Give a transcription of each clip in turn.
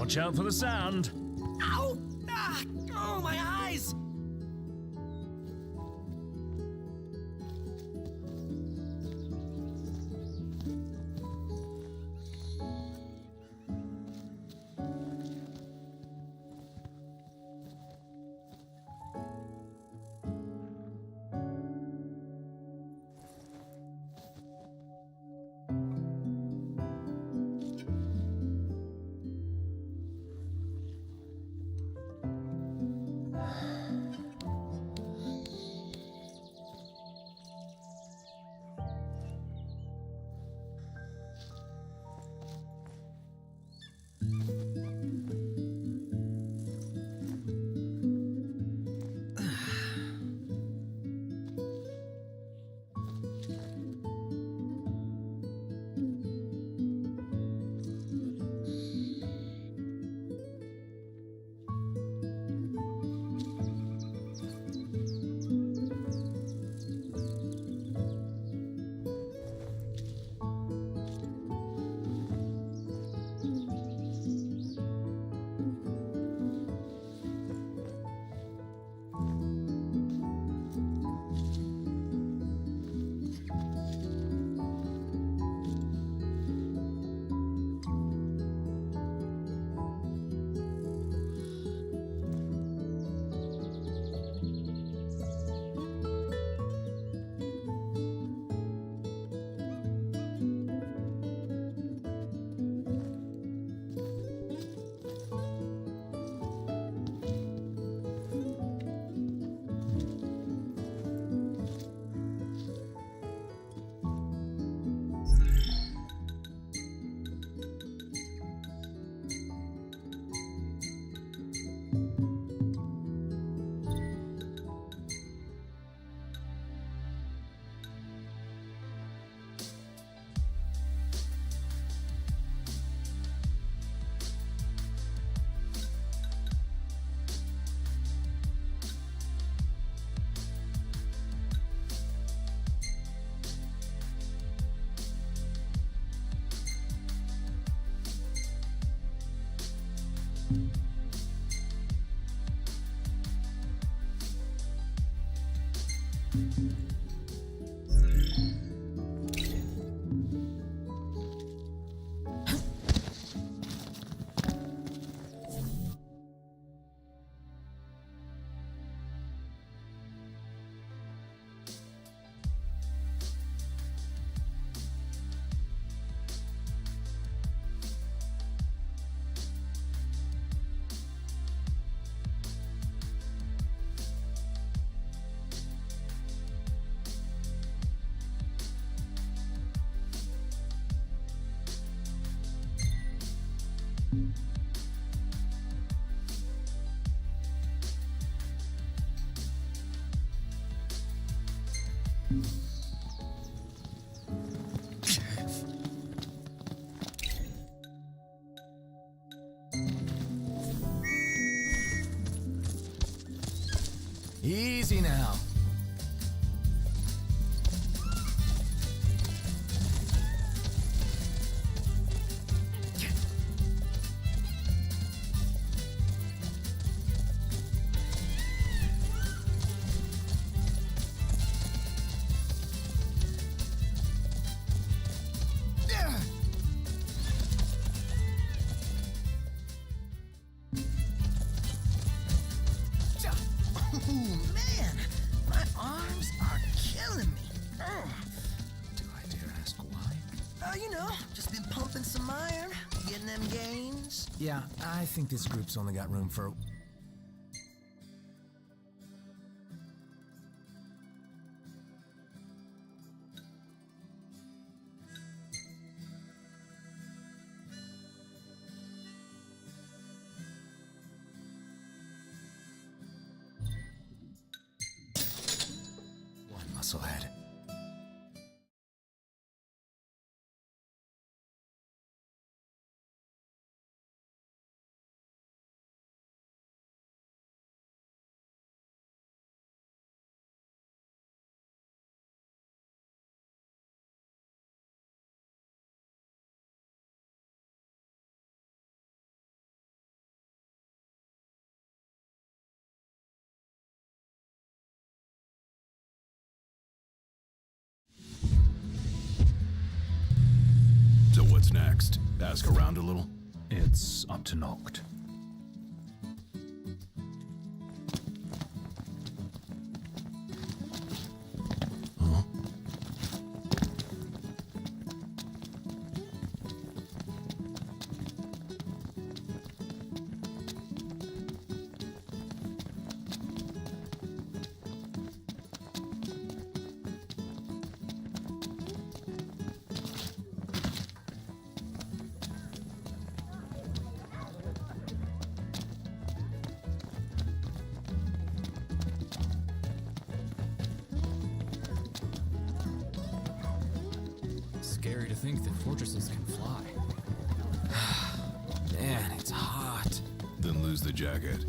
Watch out for the sand. Ow! Ah! Oh, my eyes! Easy now. Oh, man. My arms are killing me. Do I dare ask why? You know, just been pumping some iron, getting them gains. Yeah, I think this group's only got room for... one musclehead. So what's next? Ask around a little? It's up to Noct. Huh? Scary to think that fortresses can fly. Man, it's hot. Then lose the jacket.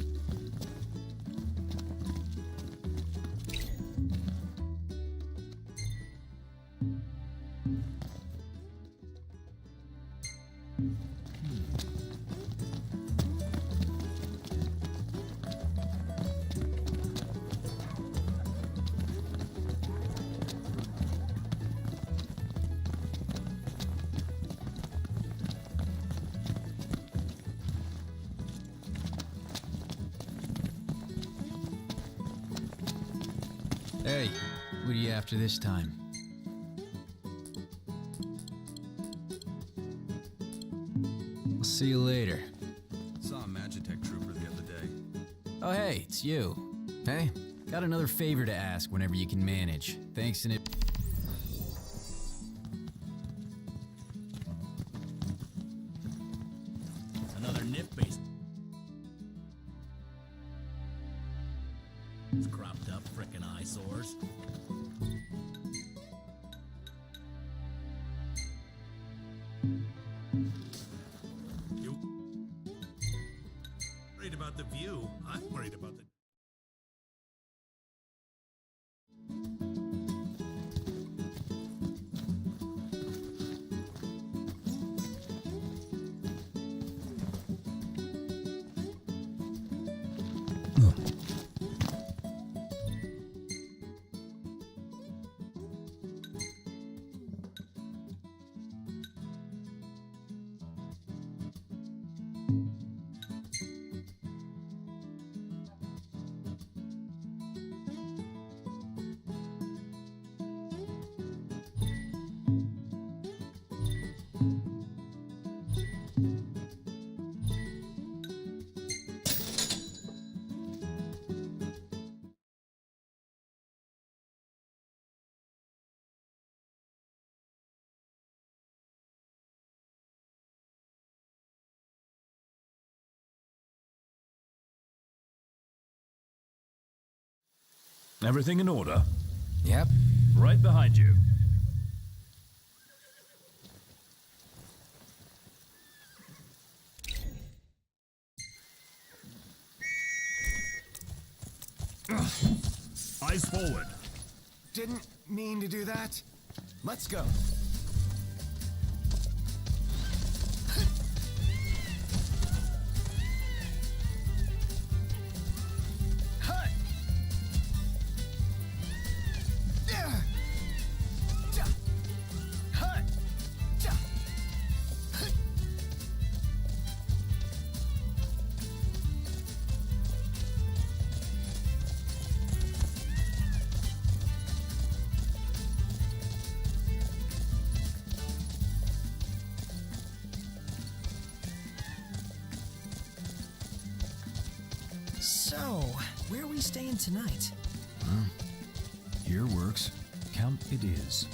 Hey, what are you after this time? I'll see you later. Saw a Magitech trooper the other day. Oh, hey, it's you. Hey, got another favor to ask whenever you can manage. Thanks in it. Another nip base. It's cropped up frickin' eyesores. You worried about the view? I'm worried about the... Everything in order? Yep. Right behind you. Eyes forward. Didn't mean to do that. Let's go. So, where are we staying tonight? Here works. Camp it is.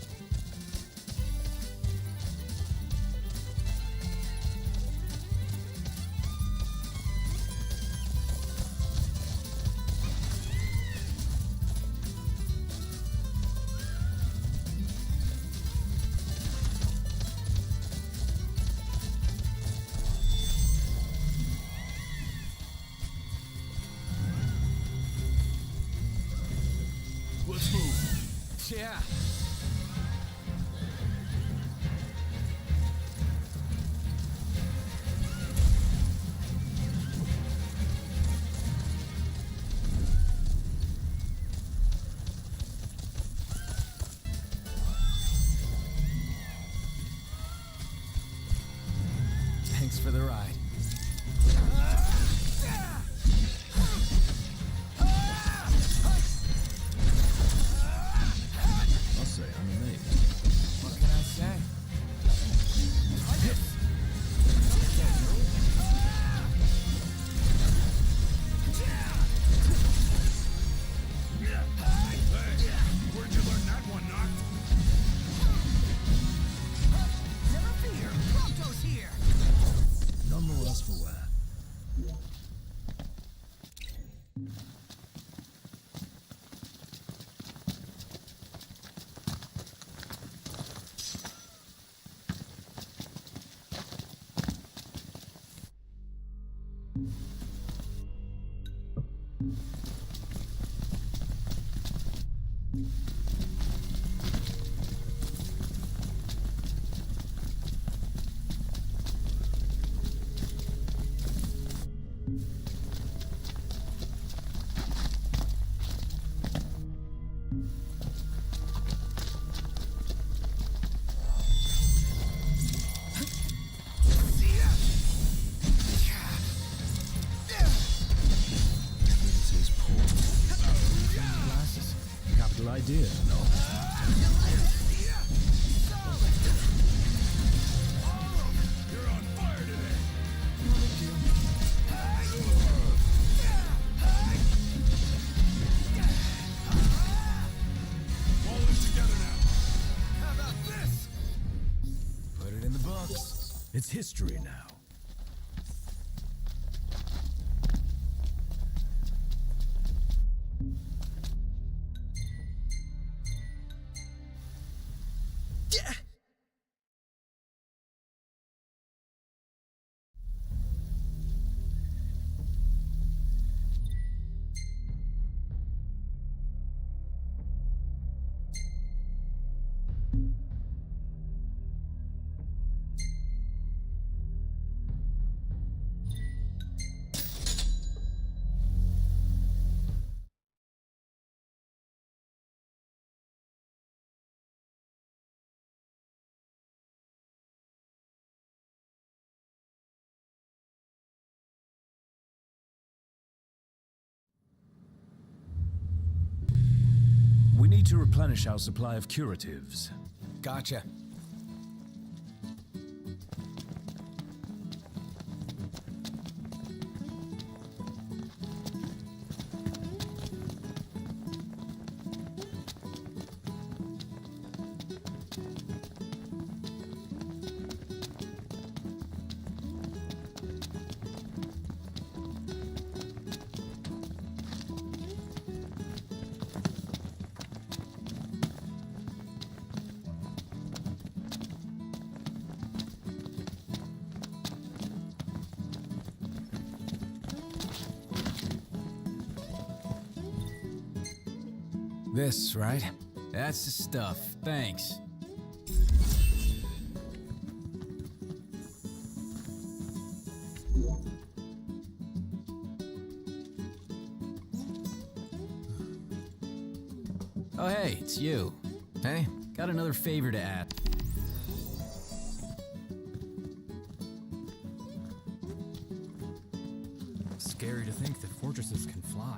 Let's move. Yeah. Thanks for the ride. I'll say I'm amazed. What can I say? Where'd you learn that one, Knock? Never fear, Prompto's here. None the worse for wear. This is poor. Glasses. Capital idea, no? You're on fire today. All in together now. How about this? Put it in the books. It's history now. Yeah. We need to replenish our supply of curatives. Gotcha. This, right? That's the stuff. Thanks. Oh, hey, it's you. Hey, got another favor to ask. Scary to think that fortresses can fly.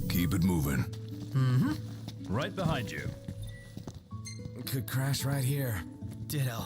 Keep it moving. Right behind you. Could crash right here. Ditto.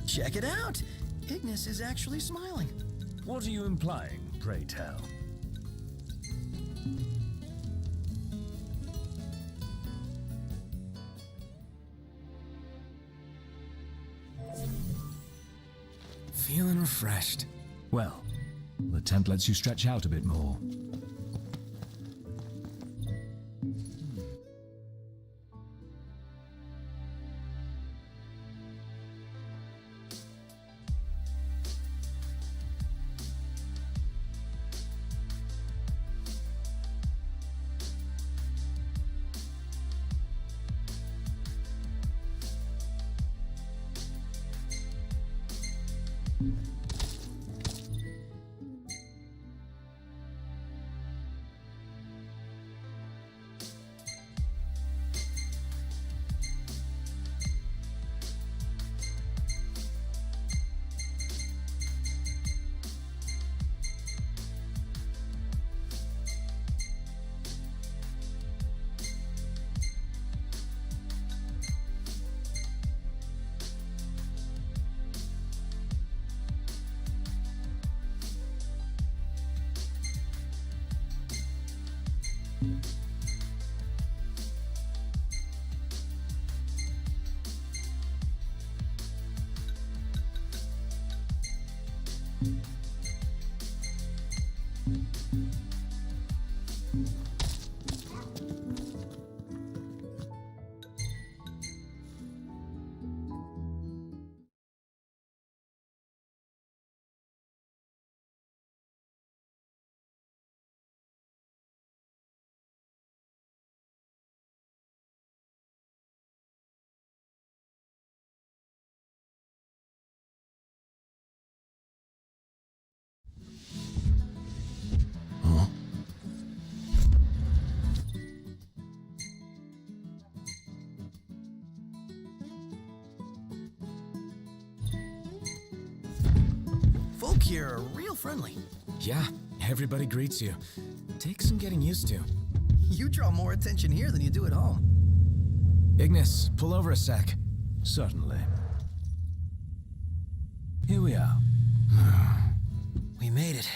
Check it out! Ignis is actually smiling. What are you implying, pray tell? Feeling refreshed. Well, the tent lets you stretch out a bit more. folk here are real friendly. Yeah, everybody greets you. Takes some getting used to. You draw more attention here than you do at home. Ignis, pull over a sec. Certainly. Here we are. We made it.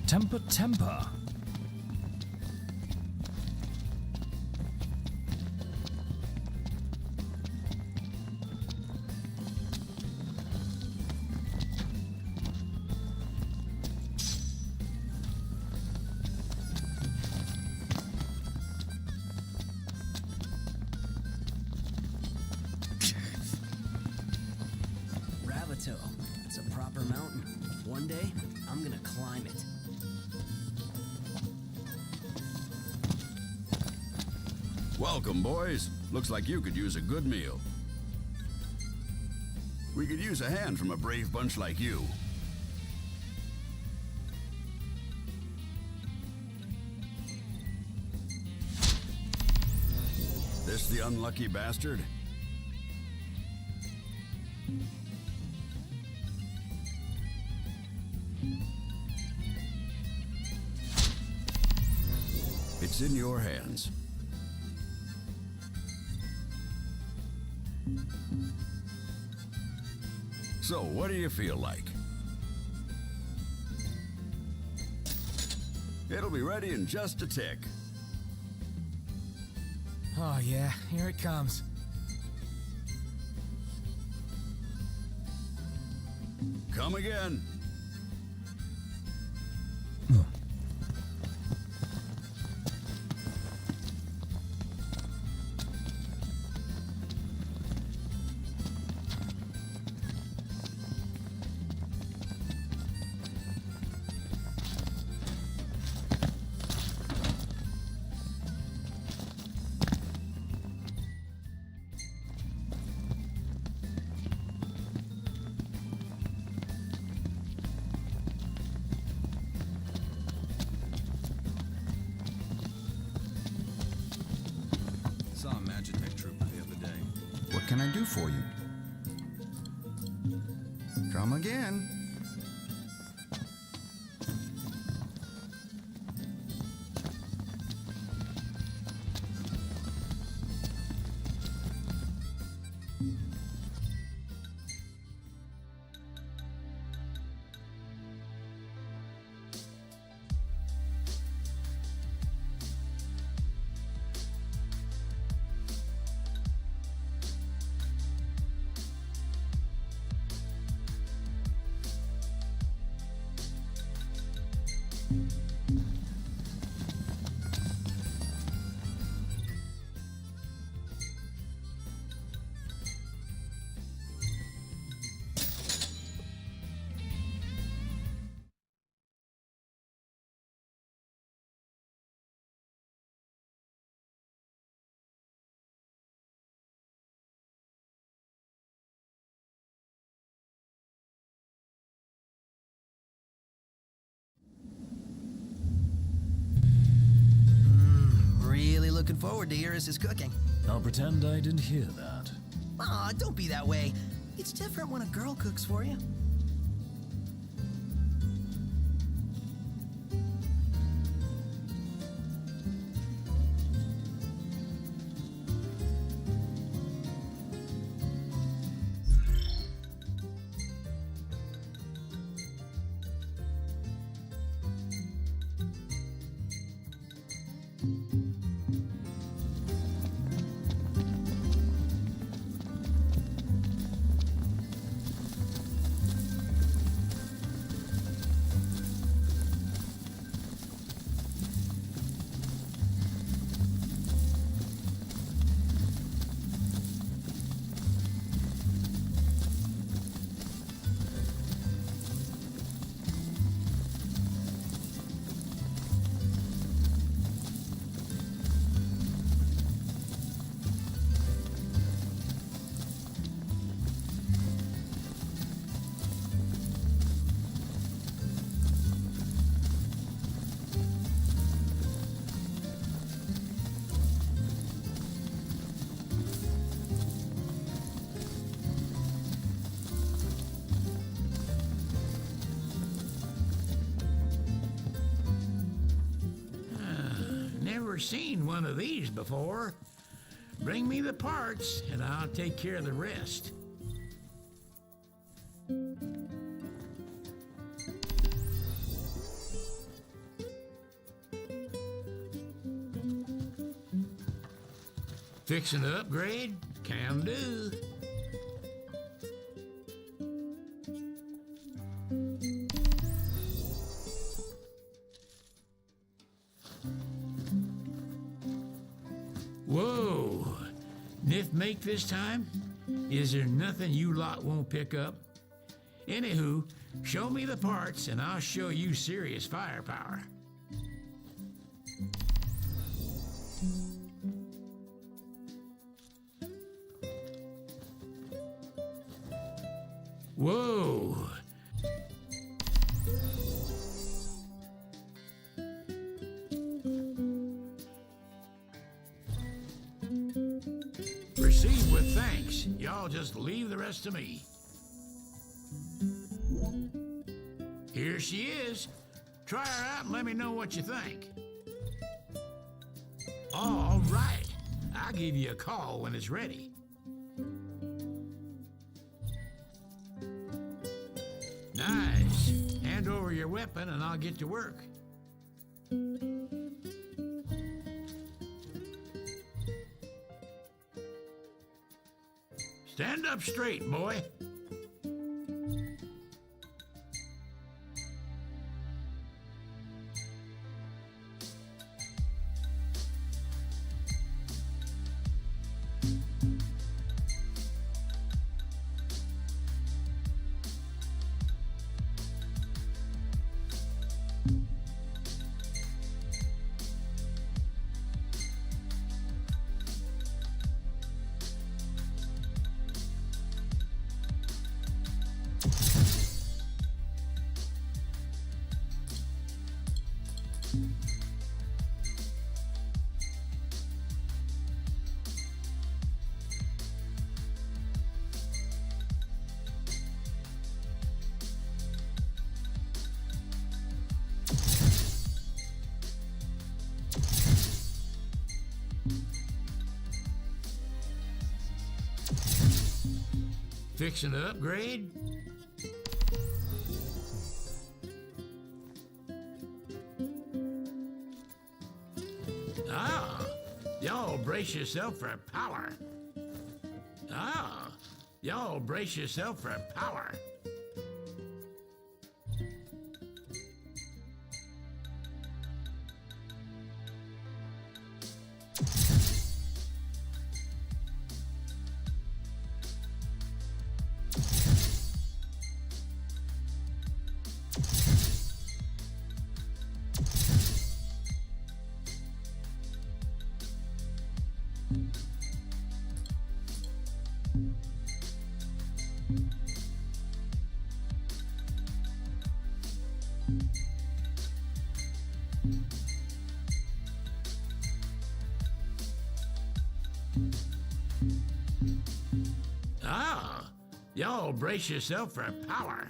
Temper, temper. Ravito. It's a proper mountain. One day, I'm gonna climb it. Welcome, boys. Looks like you could use a good meal. We could use a hand from a brave bunch like you. This the unlucky bastard? It's in your hands. So, what do you feel like? It'll be ready in just a tick. Oh yeah, here it comes. Come again. Saw a Magitech trooper the other day. What can I do for you? Come again. Really looking forward to Iris' cooking. I'll pretend I didn't hear that. Aw, don't be that way. It's different when a girl cooks for you. never seen one of these before. Bring me the parts, and I'll take care of the rest. Fixing to upgrade? Can do. Whoa! Niff make this time? Is there nothing you lot won't pick up? Anywho, show me the parts and I'll show you serious firepower. Whoa! Proceed with thanks. Y'all just leave the rest to me. Here she is. Try her out and let me know what you think. All right. I'll give you a call when it's ready. Nice. Hand over your weapon and I'll get to work. Stand up straight, boy. Fixing to upgrade? Ah, y'all brace yourself for power. Ah, y'all brace yourself for power. Ah, y'all brace yourself for power.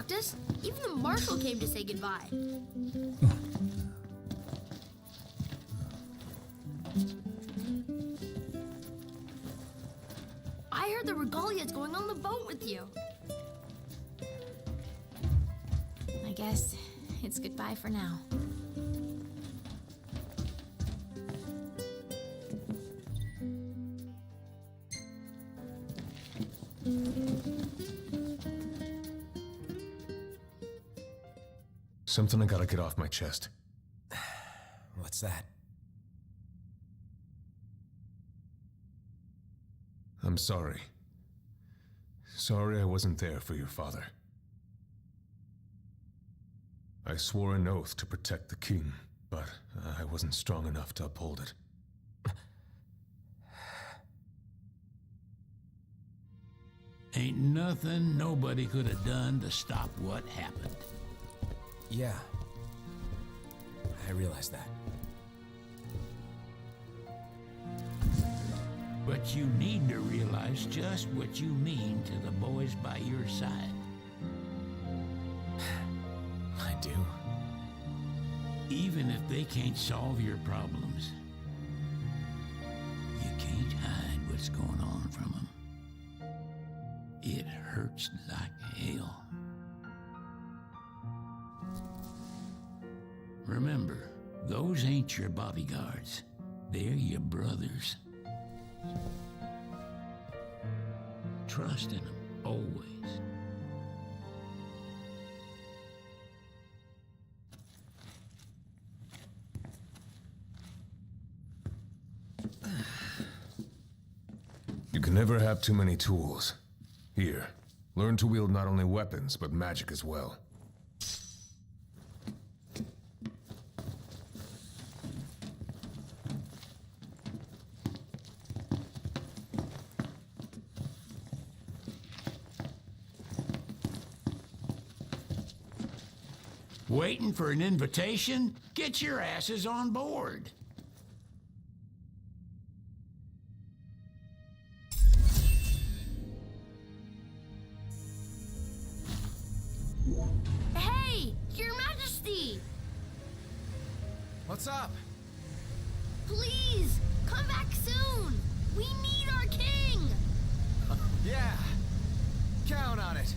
shocked us. Even the marshal came to say goodbye. I heard the regalia's going on the boat with you. I guess it's goodbye for now. Something I gotta get off my chest. What's that? I'm sorry. Sorry I wasn't there for your father. I swore an oath to protect the king, but I wasn't strong enough to uphold it. Ain't nothing nobody could have done to stop what happened. Yeah. I realize that. But you need to realize just what you mean to the boys by your side. I do. Even if they can't solve your problems, you can't hide what's going on from them. It hurts like hell. Remember, those ain't your bodyguards. They're your brothers. Trust in them, always. You can never have too many tools. Here, learn to wield not only weapons, but magic as well. Waiting for an invitation? Get your asses on board. Hey, Your Majesty! What's up? Please, come back soon! We need our king! Yeah. Count on it.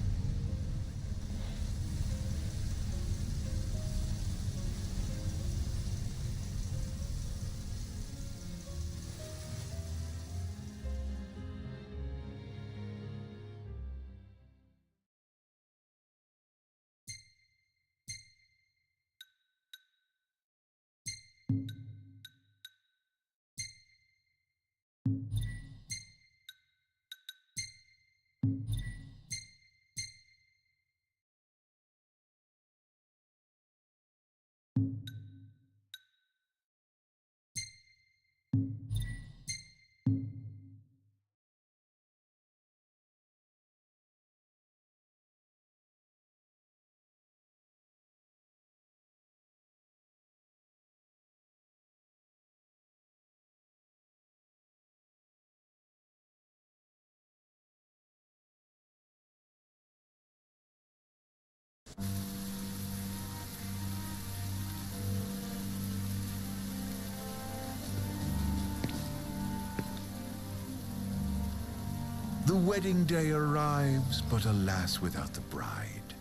The wedding day arrives, but alas, without the bride.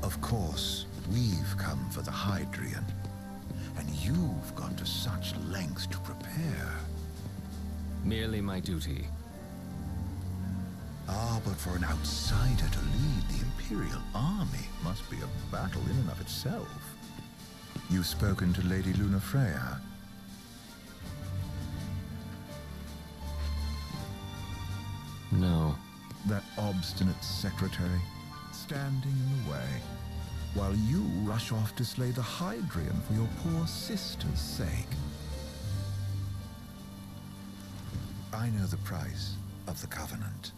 Of course, we've come for the Hydrian, and you've gone to such lengths to prepare. Merely my duty. Ah, but for an outsider to lead the Imperial army must be a battle in and of itself. You've spoken to Lady Lunafreya. No. That obstinate secretary, standing in the way, while you rush off to slay the Hydrian for your poor sister's sake. I know the price of the Covenant.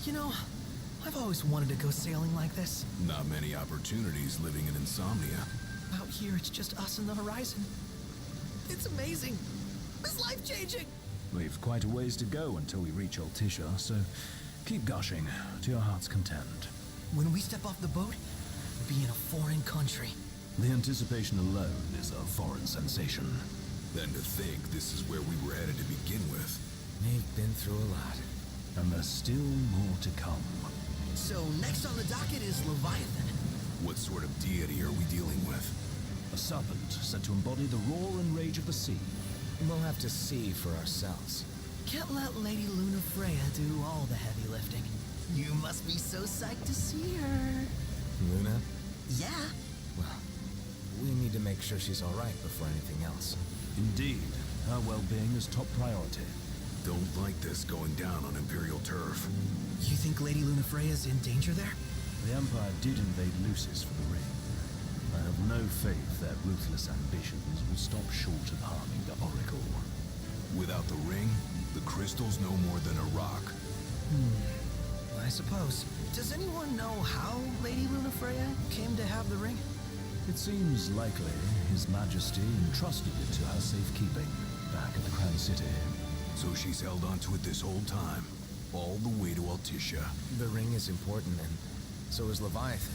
You know, I've always wanted to go sailing like this. Not many opportunities living in Insomnia. Out here, it's just us and the horizon. It's amazing. It's life-changing. We've quite a ways to go until we reach Altisha, so keep gushing to your heart's content. When we step off the boat, we'll be in a foreign country. The anticipation alone is a foreign sensation. Then to think this is where we were headed to begin with. They've been through a lot. And there's still more to come. So next on the docket is Leviathan. What sort of deity are we dealing with? A serpent said to embody the roar and rage of the sea. We'll have to see for ourselves. Can't let Lady Luna Freya do all the heavy lifting. You must be so psyched to see her. Luna? Yeah. Well, we need to make sure she's alright before anything else. Indeed, her well-being is top priority. Don't like this going down on Imperial turf. You think Lady Luna Freya's in danger there? The Empire did invade Lucis for the ring. I have no faith their ruthless ambitions will stop short of harming the Oracle. Without the ring, the crystal's no more than a rock. I suppose. Does anyone know how Lady Luna Freya came to have the ring? It seems likely His Majesty entrusted it to her safekeeping back at the Crown City. So she's held onto it this whole time, all the way to Altisha. The ring is important, and so is Leviathan.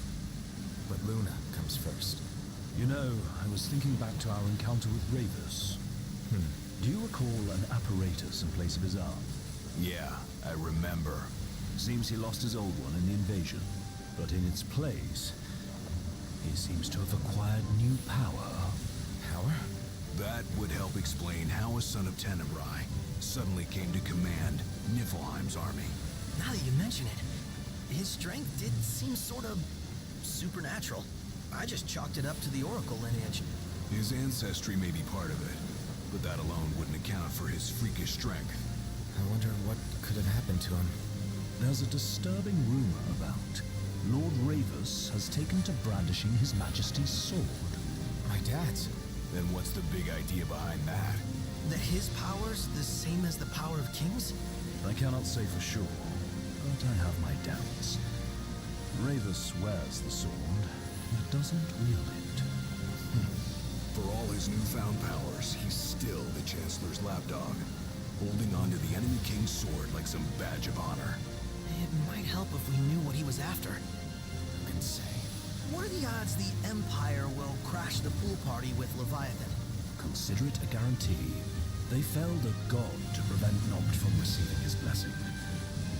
But Luna comes first. You know, I was thinking back to our encounter with Ravus. Do you recall an apparatus in place of his arm? Yeah, I remember. Seems he lost his old one in the invasion, but in its place, he seems to have acquired new power. Power? That would help explain how a son of Tenebrae suddenly came to command Niflheim's army. Now that you mention it, his strength did seem sort of supernatural. I just chalked it up to the Oracle lineage. His ancestry may be part of it, but that alone wouldn't account for his freakish strength. I wonder what could have happened to him. There's a disturbing rumor about Lord Ravus has taken to brandishing His Majesty's sword. My dad's. Then what's the big idea behind that? That his power's the same as the power of kings? I cannot say for sure, but I have my doubts. Ravus wears the sword, but doesn't wield it. For all his newfound powers, he's still the Chancellor's lapdog, holding on to the enemy king's sword like some badge of honor. It might help if we knew what he was after. Who can say? What are the odds the Empire will crash the pool party with Leviathan? Consider it a guarantee. They felled a god to prevent Noct from receiving his blessing.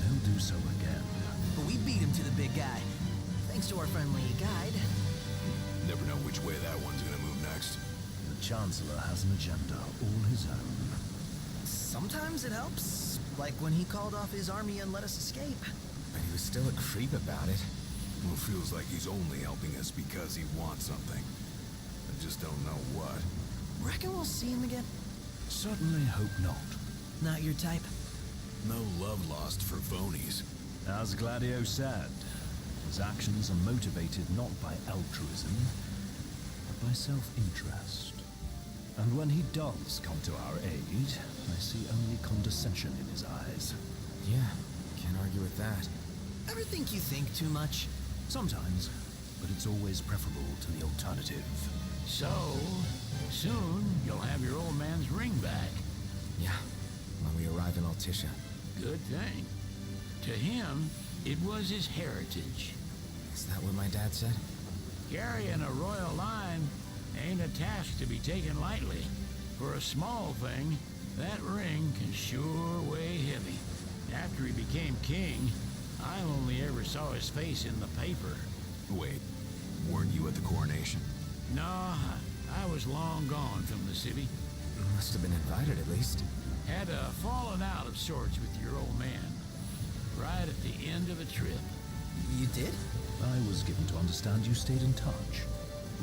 They'll do so again. But we beat him to the big guy, thanks to our friendly guide. Never know which way that one's gonna move next. The Chancellor has an agenda all his own. Sometimes it helps, like when he called off his army and let us escape. But he was still a creep about it. Well, feels like he's only helping us because he wants something. I just don't know what. Reckon we'll see him again? Certainly hope not. Not your type? No love lost for phonies. As Gladio said, his actions are motivated not by altruism, but by self-interest. And when he does come to our aid, I see only condescension in his eyes. Yeah, can't argue with that. Ever think you think too much? Sometimes, but it's always preferable to the alternative. So, soon you'll have your old man's ring back. Yeah, when we arrive in Altisha. Good thing. To him, it was his heritage. Is that what my dad said? Carrying a royal line ain't a task to be taken lightly. For a small thing, that ring can sure weigh heavy. After he became king, I only ever saw his face in the paper. Wait, weren't you at the coronation? No, I was long gone from the city. Must have been invited at least. Had a falling out of sorts with your old man. Right at the end of a trip. You did? I was given to understand you stayed in touch.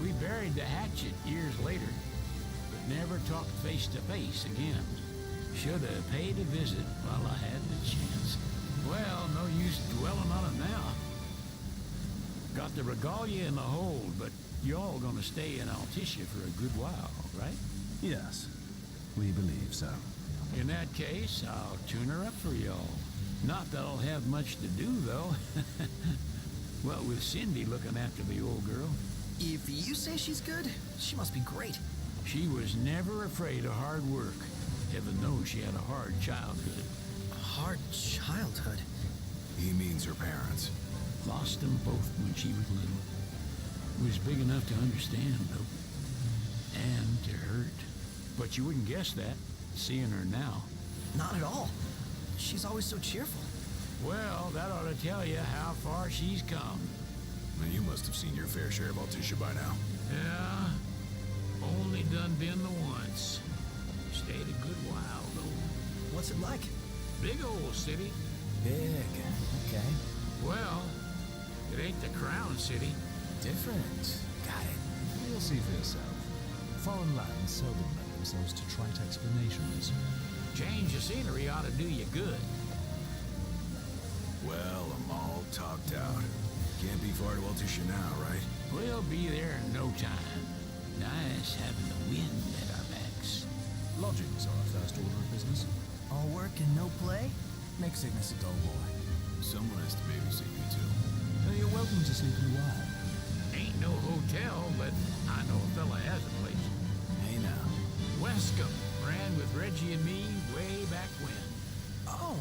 We buried the hatchet years later, but never talked face to face again. Should have paid a visit while I had the chance. Well, no use dwelling on it now. Got the regalia in the hold, but y'all gonna stay in Altisha for a good while, right? Yes, we believe so. In that case, I'll tune her up for y'all. Not that I'll have much to do, though. What with Cindy looking after the old girl. If you say she's good, she must be great. She was never afraid of hard work. Heaven knows she had a hard childhood. Hard childhood? He means her parents. Lost them both when she was little. Was big enough to understand, though. And to hurt. But you wouldn't guess that, seeing her now. Not at all. She's always so cheerful. Well, that ought to tell you how far she's come. And you must have seen your fair share of Altissia by now. Yeah, only done been the once. Stayed a good while, though. What's it like? Big old city. Big. Okay. Well, it ain't the Crown City. Different. Got it. You'll see for yourself. Foreign lands seldom lend themselves to trite explanations. Change of scenery ought to do you good. Well, I'm all talked out. Can't be far to Altissia now, right? We'll be there in no time. Nice having the wind at our backs. Lodgings are our first order of business. All work and no play? Make Cygnus a dull boy. Someone has to babysit you, too. You're welcome to sleep in the wild. Ain't no hotel, but I know a fella has a place. Hey now. Wescombe ran with Reggie and me way back when. Oh,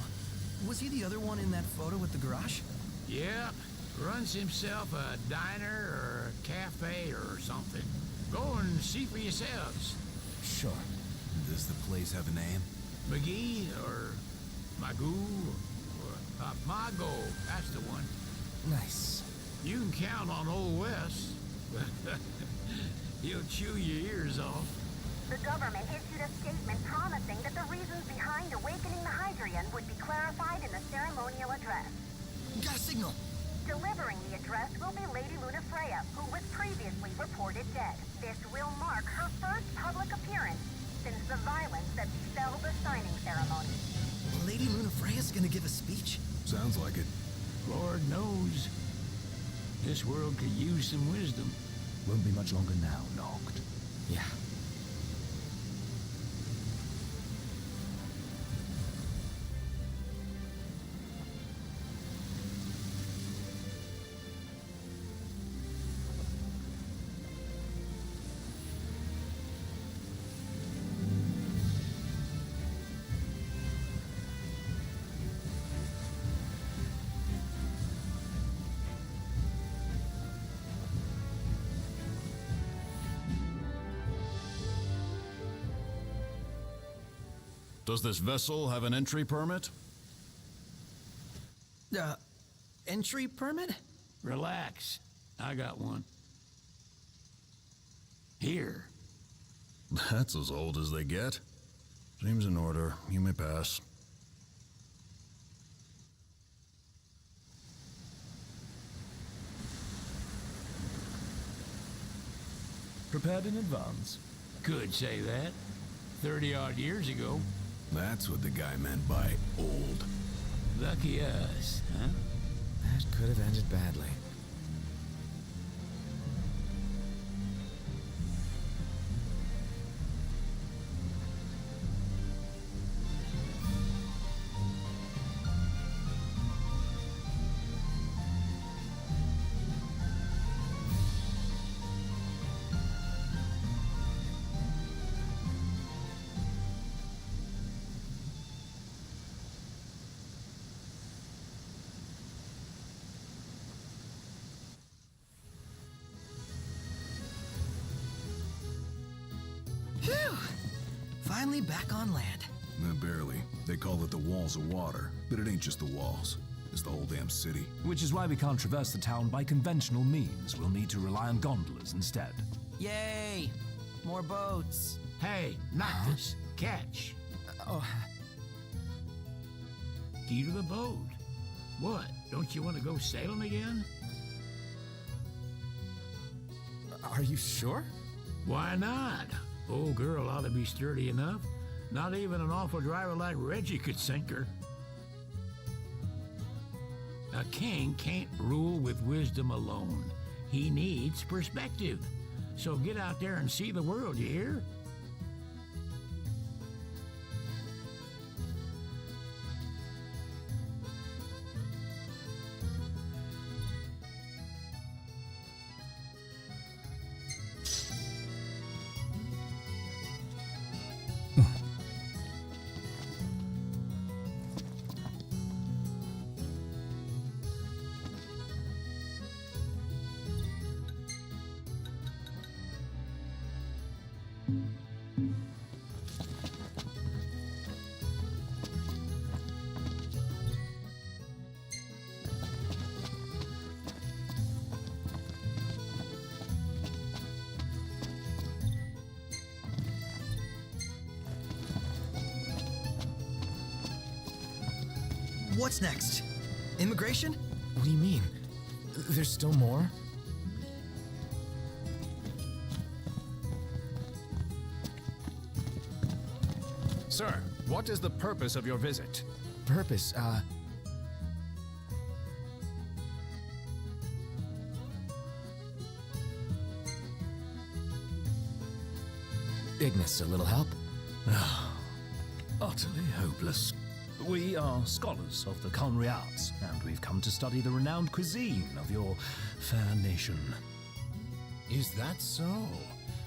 was he the other one in that photo with the garage? Yep, runs himself a diner or a cafe or something. Go and see for yourselves. Sure. Does the place have a name? McGee or Magoo or Mago, that's the one. Nice. You can count on Old Wes. He'll chew your ears off. The government issued a statement promising that the reasons behind awakening the Hydrian would be clarified in the ceremonial address. Got a signal. Delivering the address will be Lady Luna Freya, who was previously reported dead. This will mark her first public appearance since the violence that befell the signing ceremony. Lady Luna Freya's gonna give a speech? Sounds like it. Lord knows. This world could use some wisdom. Won't be much longer now, Noct. Yeah. Does this vessel have an entry permit? Entry permit? Relax. I got one. Here. That's as old as they get. Seems in order. You may pass. Prepared in advance? Could say that. 30-odd years ago. That's what the guy meant by old. Lucky us, huh? That could have ended badly. Phew! Finally back on land. Barely. They call it the Walls of Water, but it ain't just the walls. It's the whole damn city. Which is why we can't traverse the town by conventional means. We'll need to rely on gondolas instead. Yay! More boats. Hey, not this. Catch. Oh. Key to the boat. What? Don't you want to go sailing again? Are you sure? Why not? Old girl ought to be sturdy enough. Not even an awful driver like Reggie could sink her. A king can't rule with wisdom alone. He needs perspective. So get out there and see the world, you hear? What's next? Immigration? What do you mean? There's still more? Sir, what is the purpose of your visit? Purpose, Ignis, a little help? Utterly hopeless. We are scholars of the culinary arts, and we've come to study the renowned cuisine of your fair nation. Is that so?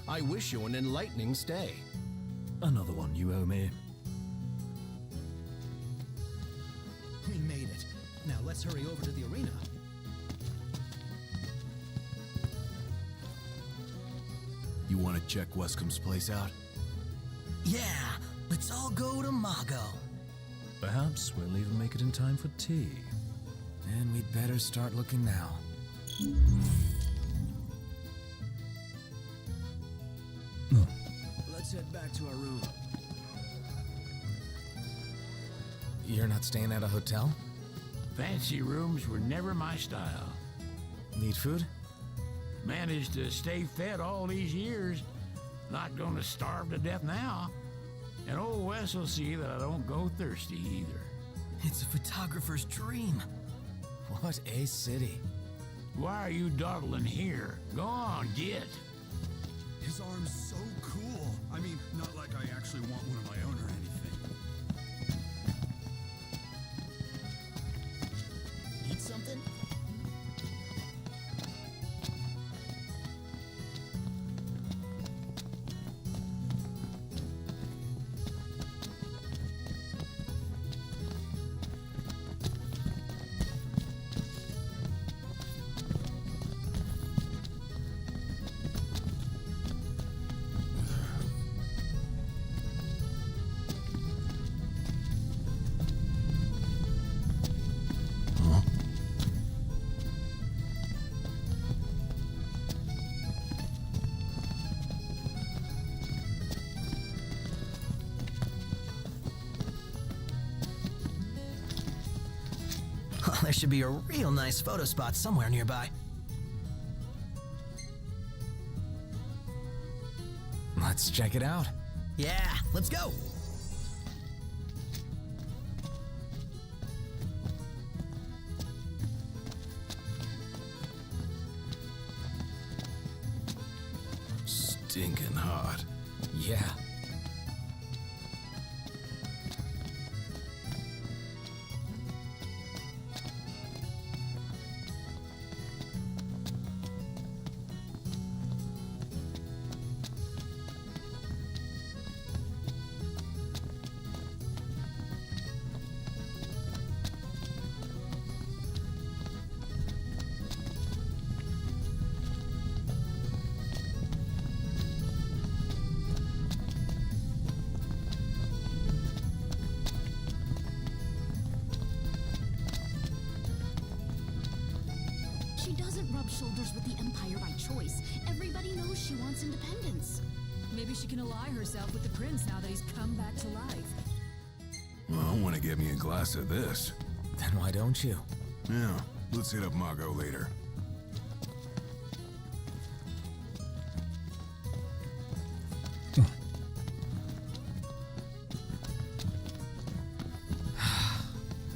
I wish you an enlightening stay. Another one you owe me. We made it. Now let's hurry over to the arena. You want to check Wescom's place out? Yeah, let's all go to Mago. Perhaps we'll even make it in time for tea. And we'd better start looking now. Let's head back to our room. You're not staying at a hotel? Fancy rooms were never my style. Need food? Managed to stay fed all these years. Not gonna starve to death now. And old Wes will see that I don't go thirsty either. It's a photographer's dream. What a city. Why are you dawdling here? Go on, get. His arm's so cool. I mean, not like I actually want one of my own or anything. Need something? There should be a real nice photo spot somewhere nearby. Let's check it out. Yeah, let's go. Stinking hot. Yeah. She doesn't rub shoulders with the Empire by choice. Everybody knows she wants independence. Maybe she can ally herself with the prince now that he's come back to life. Well, I want to get me a glass of this. Then why don't you? Yeah, let's hit up Mago later.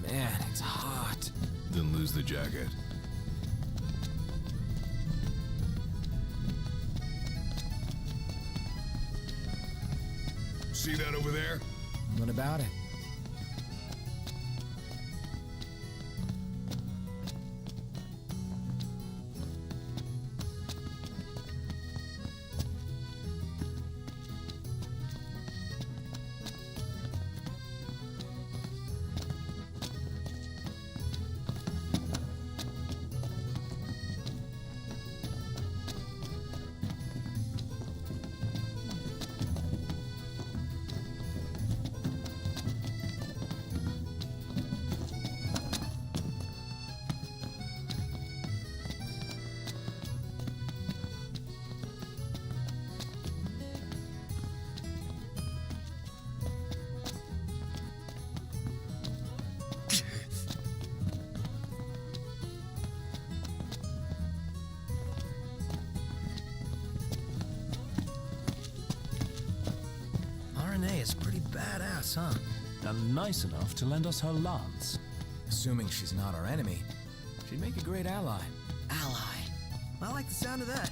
Man, it's hot. Then lose the jacket. See that over there? What about it? huh? And nice enough to lend us her lance. Assuming she's not our enemy, she'd make a great ally. Ally. I like the sound of that.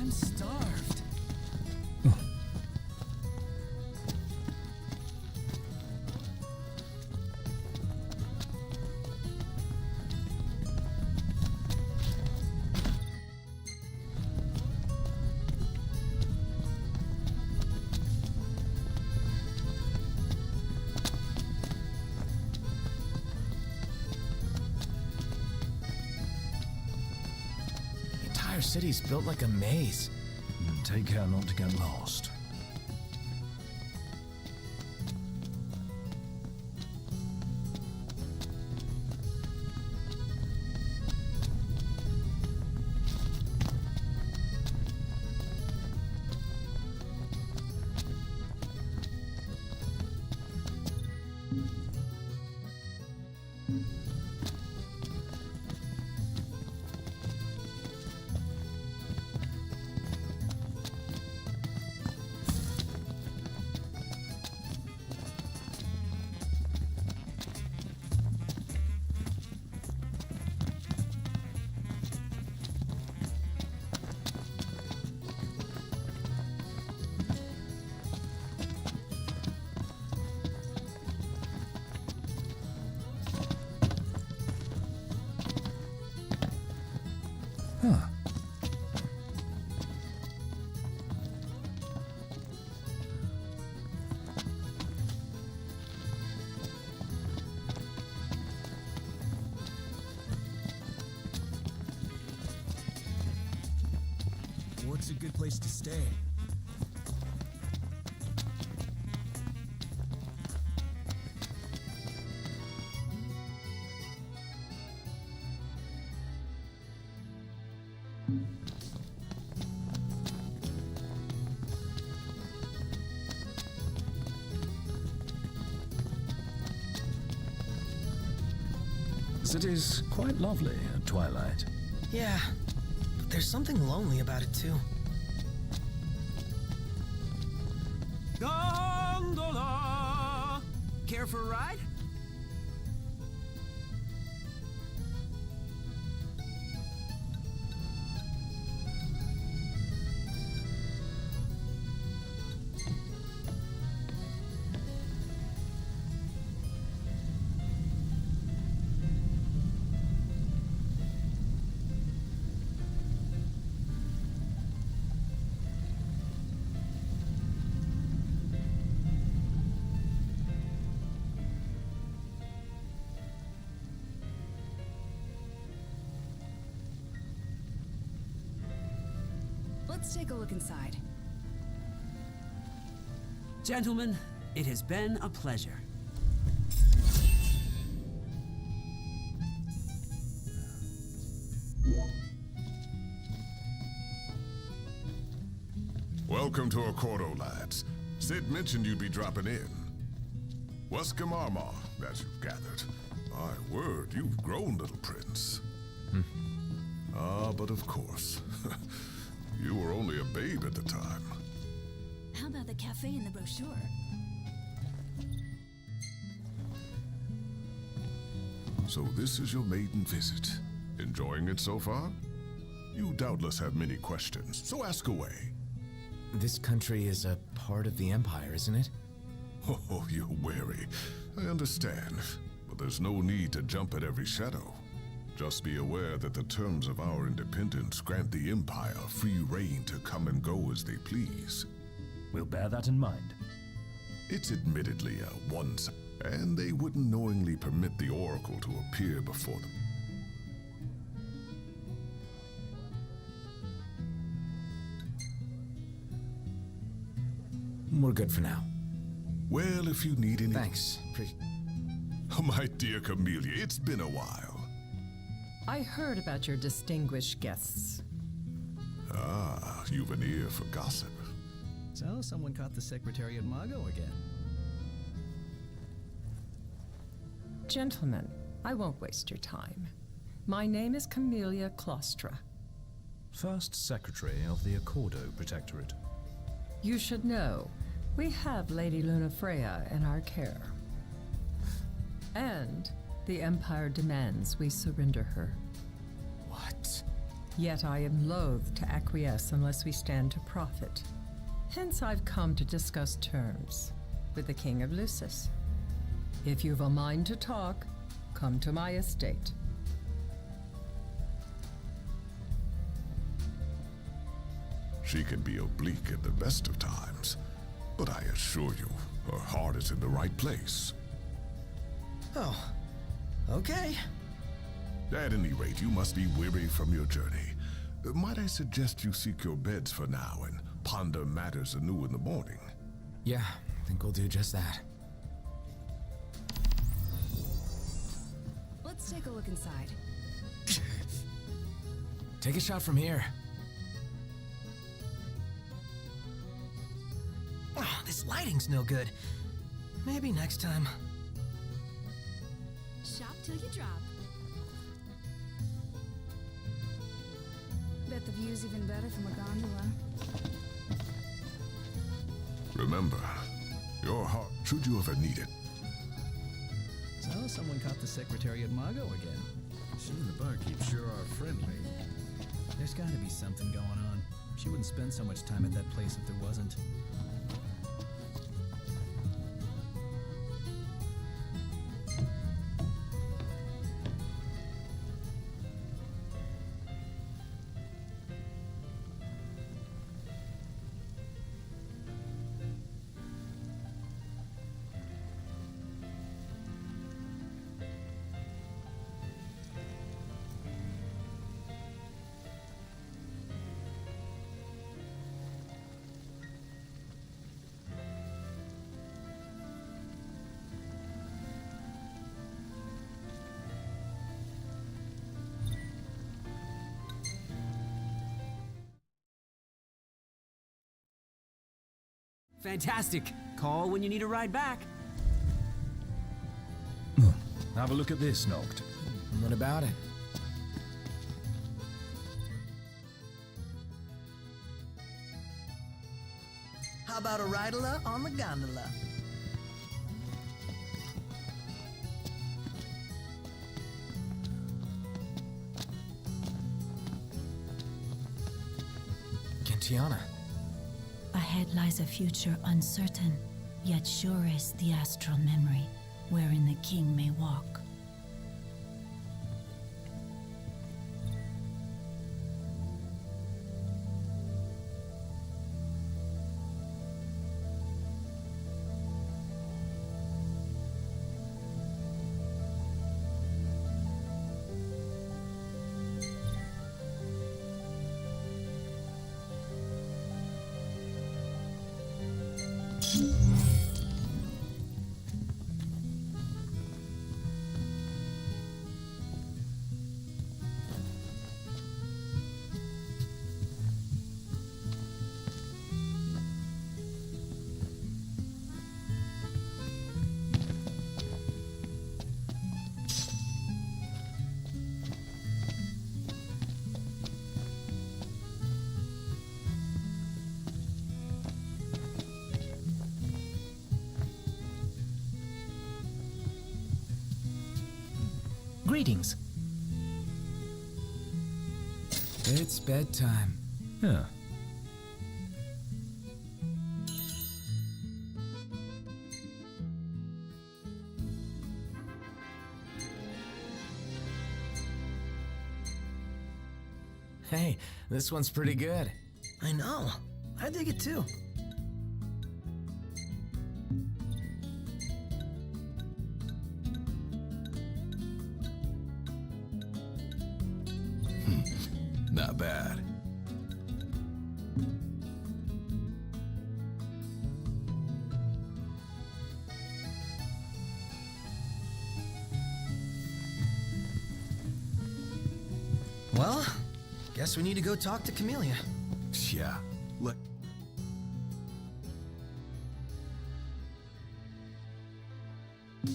I'm starved. The entire city's built like a maze. Take care not to get lost. Huh. What's a good place to stay? The city's quite lovely at twilight. Yeah, but there's something lonely about it too. Gondola! Care for a ride? Let's take a look inside. Gentlemen, it has been a pleasure. Welcome to Accordo, lads. Sid mentioned you'd be dropping in. Welcome, Armor, as you've gathered. My word, you've grown, little prince. But of course. You were only a babe at the time. How about the cafe in the brochure? So this is your maiden visit. Enjoying it so far? You doubtless have many questions, so ask away. This country is a part of the Empire, isn't it? Oh, you're wary. I understand. But there's no need to jump at every shadow. Just be aware that the terms of our independence grant the Empire free reign to come and go as they please. We'll bear that in mind. It's admittedly a and they wouldn't knowingly permit the Oracle to appear before them. We're good for now. Well, if you need any... Thanks. Oh, my dear Camellia, it's been a while. I heard about your distinguished guests. Ah, you've an ear for gossip. So, someone caught the secretary at Mago again. Gentlemen, I won't waste your time. My name is Camellia Claustra. First Secretary of the Accordo Protectorate. You should know, we have Lady Lunafreya in our care. And the Empire demands we surrender her. What? Yet I am loath to acquiesce unless we stand to profit. Hence I've come to discuss terms with the King of Lucis. If you've a mind to talk, come to my estate. She can be oblique at the best of times, but I assure you, her heart is in the right place. Oh, okay. At any rate, you must be weary from your journey. Might I suggest you seek your beds for now and ponder matters anew in the morning? Yeah, I think we'll do just that. Let's take a look inside. Take a shot from here. Oh, this lighting's no good. Maybe next time. Shop till you drop. Bet the view's even better from a gondola. Remember, your heart, should you ever need it. So, someone caught the secretary at Mago again. She and the barkeep sure are friendly. There's gotta be something going on. She wouldn't spend so much time at that place if there wasn't. Fantastic. Call when you need a ride back. Have a look at this, Noct. What about it? How about a ridola on the gondola? Gentiana. Ahead lies a future uncertain, yet sure is the astral memory, wherein the king may walk. Greetings. It's bedtime. Yeah. Hey, this one's pretty good. I know. I dig it too. Not bad. Well, guess we need to go talk to Camellia. Yeah.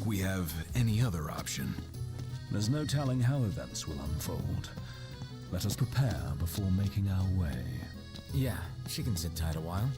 We have any other option? There's no telling how events will unfold. Let us prepare before making our way. Yeah, she can sit tight a while.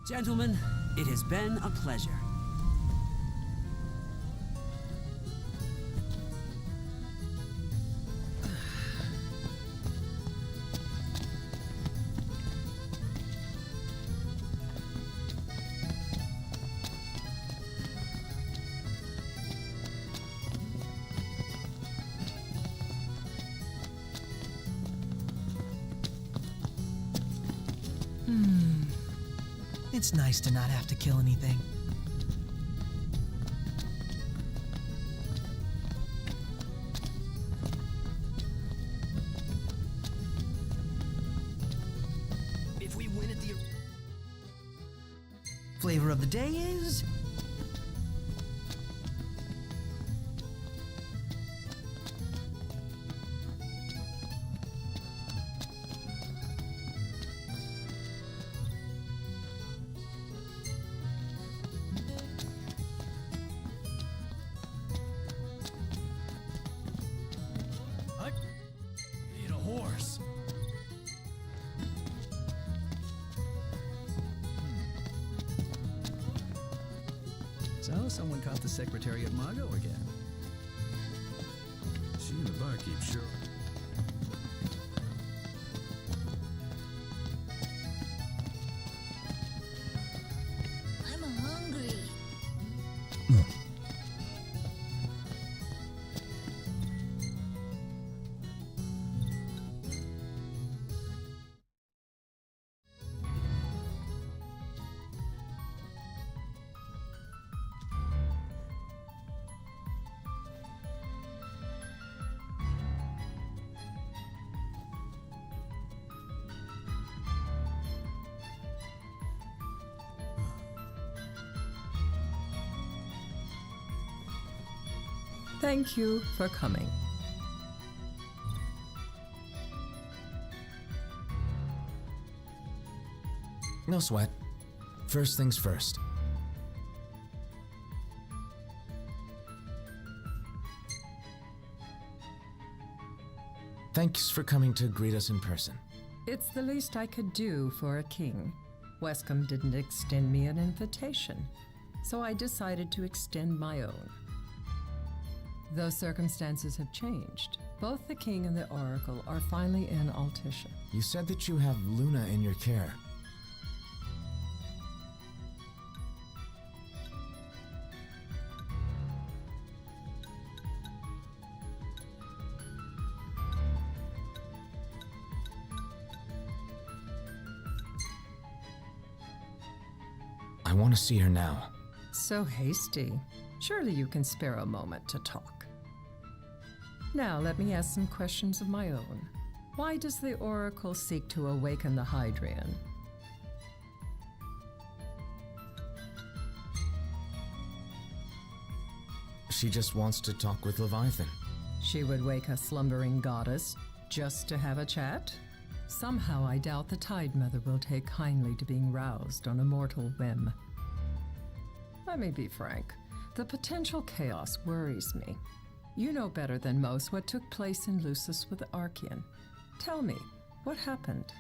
Gentlemen, it has been a pleasure. It's nice to not have to kill anything. If we win at the... Flavor of the day is... So, someone caught the secretary at Mago again. She and the barkeep sure. I'm hungry. Thank you for coming. No sweat. First things first. Thanks for coming to greet us in person. It's the least I could do for a king. Wescombe didn't extend me an invitation, so I decided to extend my own. Though circumstances have changed, both the king and the oracle are finally in Altisha. You said that you have Luna in your care. I want to see her now. So hasty. Surely you can spare a moment to talk. Now let me ask some questions of my own. Why does the Oracle seek to awaken the Hydrian? She just wants to talk with Leviathan. She would wake a slumbering goddess just to have a chat? Somehow I doubt the Tide Mother will take kindly to being roused on a mortal whim. Let me be frank. The potential chaos worries me. You know better than most what took place in Lucis with Archean. Tell me, what happened?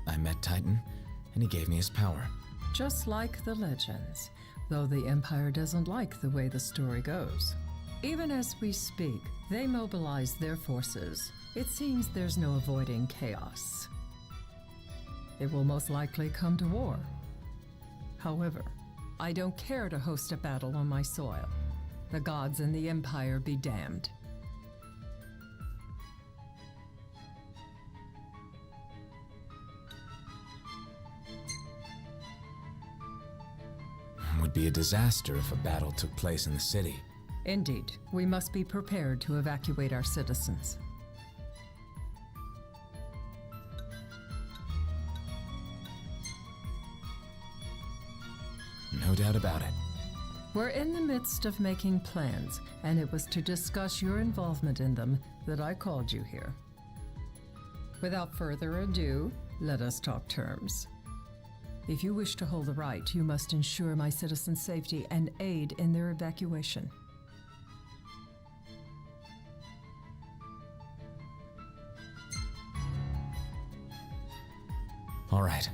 I met Titan, and he gave me his power. Just like the legends, though the Empire doesn't like the way the story goes. Even as we speak, they mobilize their forces. It seems there's no avoiding chaos. It will most likely come to war. However, I don't care to host a battle on my soil. The gods and the Empire be damned. It would be a disaster if a battle took place in the city. Indeed, we must be prepared to evacuate our citizens. No doubt about it. We're in the midst of making plans, and it was to discuss your involvement in them that I called you here. Without further ado, let us talk terms. If you wish to hold the right, you must ensure my citizens' safety and aid in their evacuation. All right.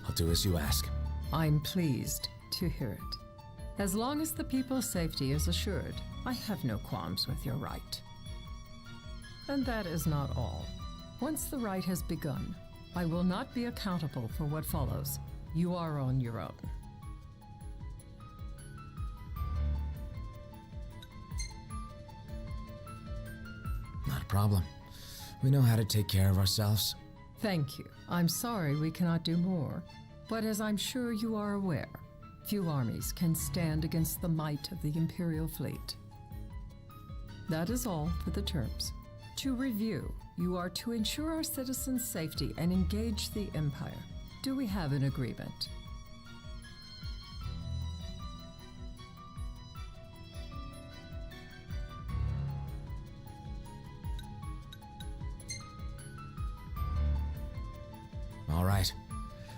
I'll do as you ask. I'm pleased to hear it. As long as the people's safety is assured, I have no qualms with your right. And that is not all. Once the rite has begun, I will not be accountable for what follows. You are on your own. Not a problem. We know how to take care of ourselves. Thank you. I'm sorry we cannot do more. But as I'm sure you are aware, few armies can stand against the might of the Imperial fleet. That is all for the terms. To review, you are to ensure our citizens' safety and engage the Empire. Do we have an agreement? All right.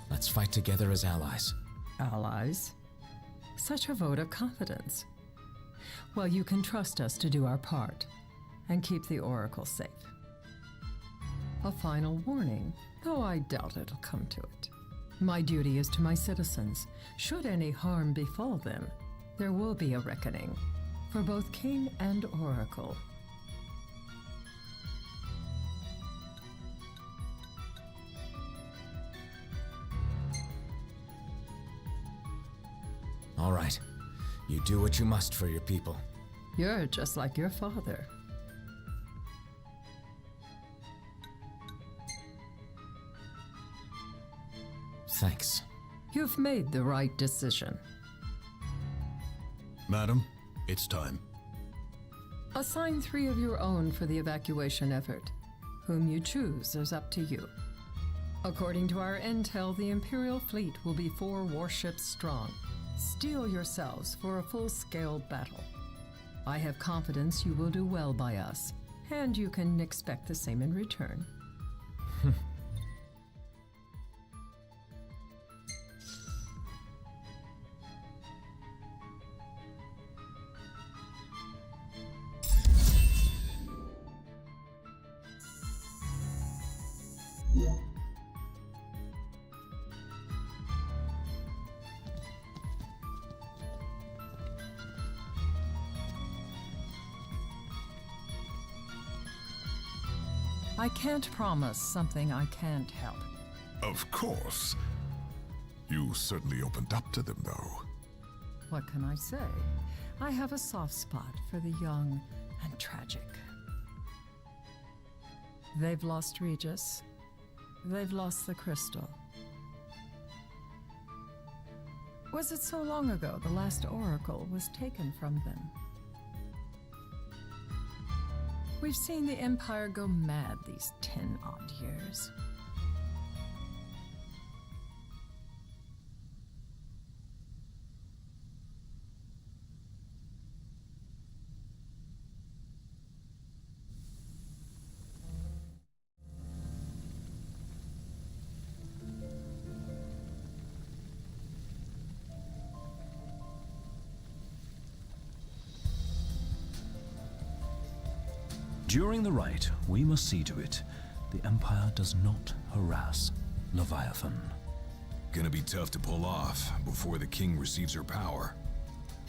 Let's fight together as allies. Allies? Such a vote of confidence. Well, you can trust us to do our part and keep the Oracle safe. A final warning, though I doubt it'll come to it. My duty is to my citizens. Should any harm befall them, there will be a reckoning for both King and Oracle. All right. You do what you must for your people. You're just like your father. Thanks. You've made the right decision. Madam, it's time. Assign 3 of your own for the evacuation effort. Whom you choose is up to you. According to our intel, the Imperial fleet will be 4 warships strong. Steel yourselves for a full-scale battle. I have confidence you will do well by us, and you can expect the same in return. I can't promise something I can't help. Of course. You certainly opened up to them, though. What can I say? I have a soft spot for the young and tragic. They've lost Regis, They've lost the crystal. Was it so long ago the last oracle was taken from them? We've seen the Empire go mad these 10-odd years. During the rite, we must see to it the Empire does not harass Leviathan. Gonna be tough to pull off before the king receives her power.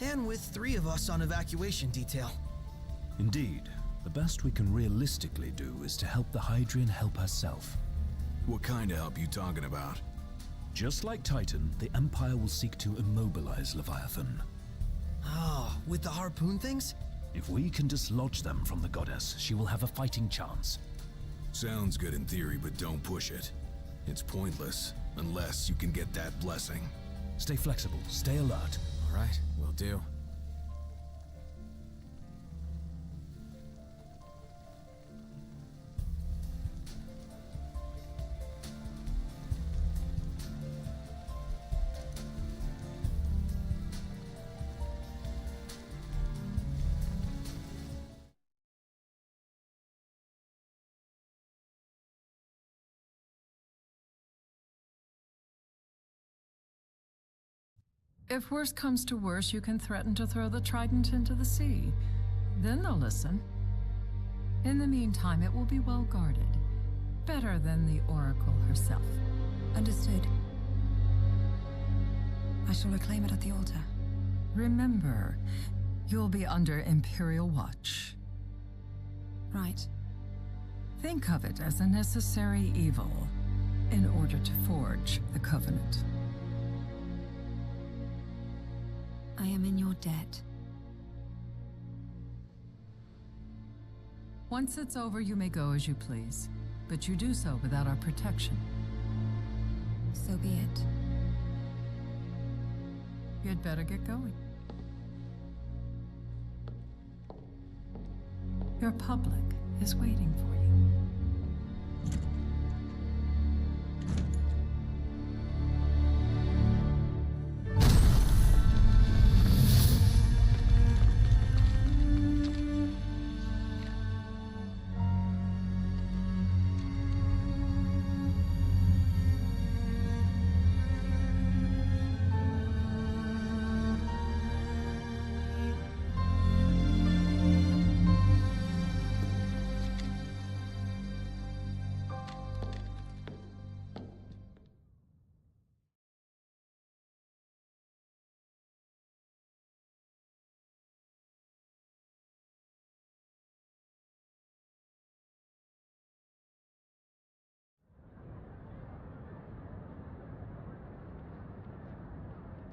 And with 3 of us on evacuation detail. Indeed, the best we can realistically do is to help the Hydrian help herself. What kind of help you talking about? Just like Titan, the Empire will seek to immobilize Leviathan. Oh, with the harpoon things? If we can dislodge them from the goddess, she will have a fighting chance. Sounds good in theory, but don't push it. It's pointless, unless you can get that blessing. Stay flexible, stay alert. All right, will do. If worse comes to worse, you can threaten to throw the trident into the sea. Then they'll listen. In the meantime, it will be well guarded. Better than the Oracle herself. Understood. I shall reclaim it at the altar. Remember, you'll be under Imperial watch. Right. Think of it as a necessary evil in order to forge the Covenant. I am in your debt. Once it's over, you may go as you please, but you do so without our protection. So be it. You'd better get going. Your public is waiting for you.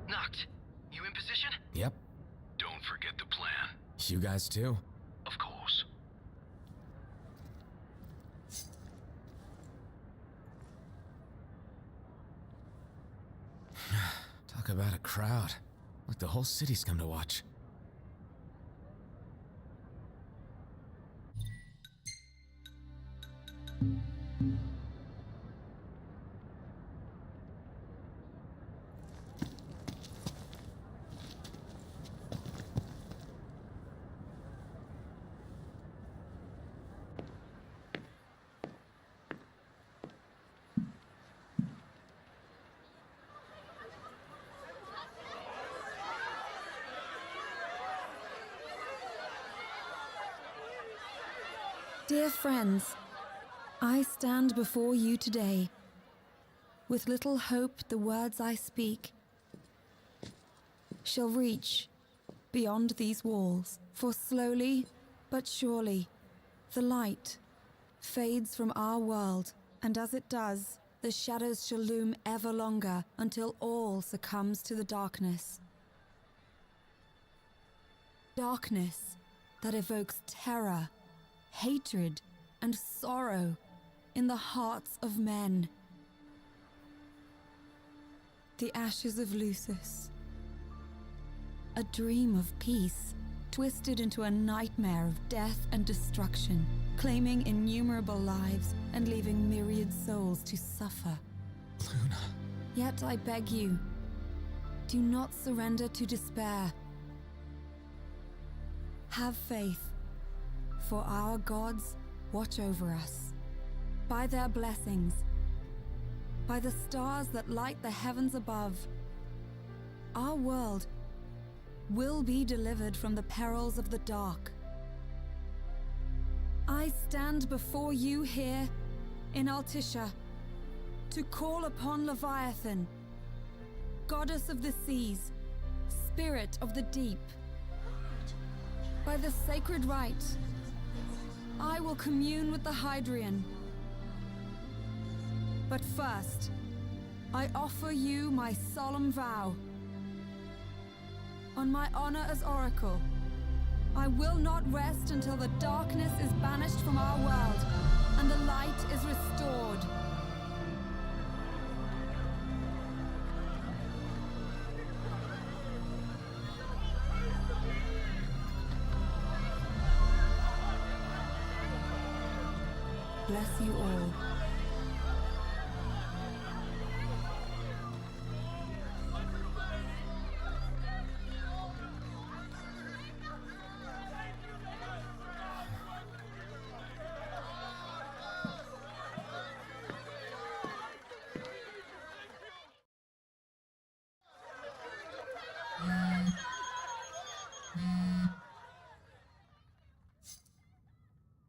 Knocked. You in position? Yep. Don't forget the plan. You guys too? Of course. Talk about a crowd. Like the whole city's come to watch. Dear friends, I stand before you today. With little hope the words I speak shall reach beyond these walls. For slowly but surely the light fades from our world, and as it does, the shadows shall loom ever longer until all succumbs to the darkness. Darkness that evokes terror, hatred, and sorrow, in the hearts of men. The ashes of Lucis. A dream of peace, twisted into a nightmare of death and destruction, claiming innumerable lives and leaving myriad souls to suffer. Luna. Yet I beg you, do not surrender to despair. Have faith, for our gods watch over us. By their blessings, by the stars that light the heavens above, our world will be delivered from the perils of the dark. I stand before you here in Altisha to call upon Leviathan, goddess of the seas, spirit of the deep. By the sacred rite, I will commune with the Hydrian. But first, I offer you my solemn vow. On my honor as Oracle, I will not rest until the darkness is banished from our world and the light is restored. Bless you all.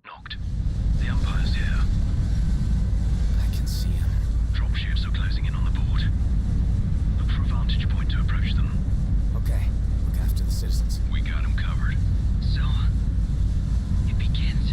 Knocked. The Empire's here. I can see him. Dropships are closing in on the board. Look for a vantage point to approach them. Okay, look after the citizens. We got them covered. So, it begins.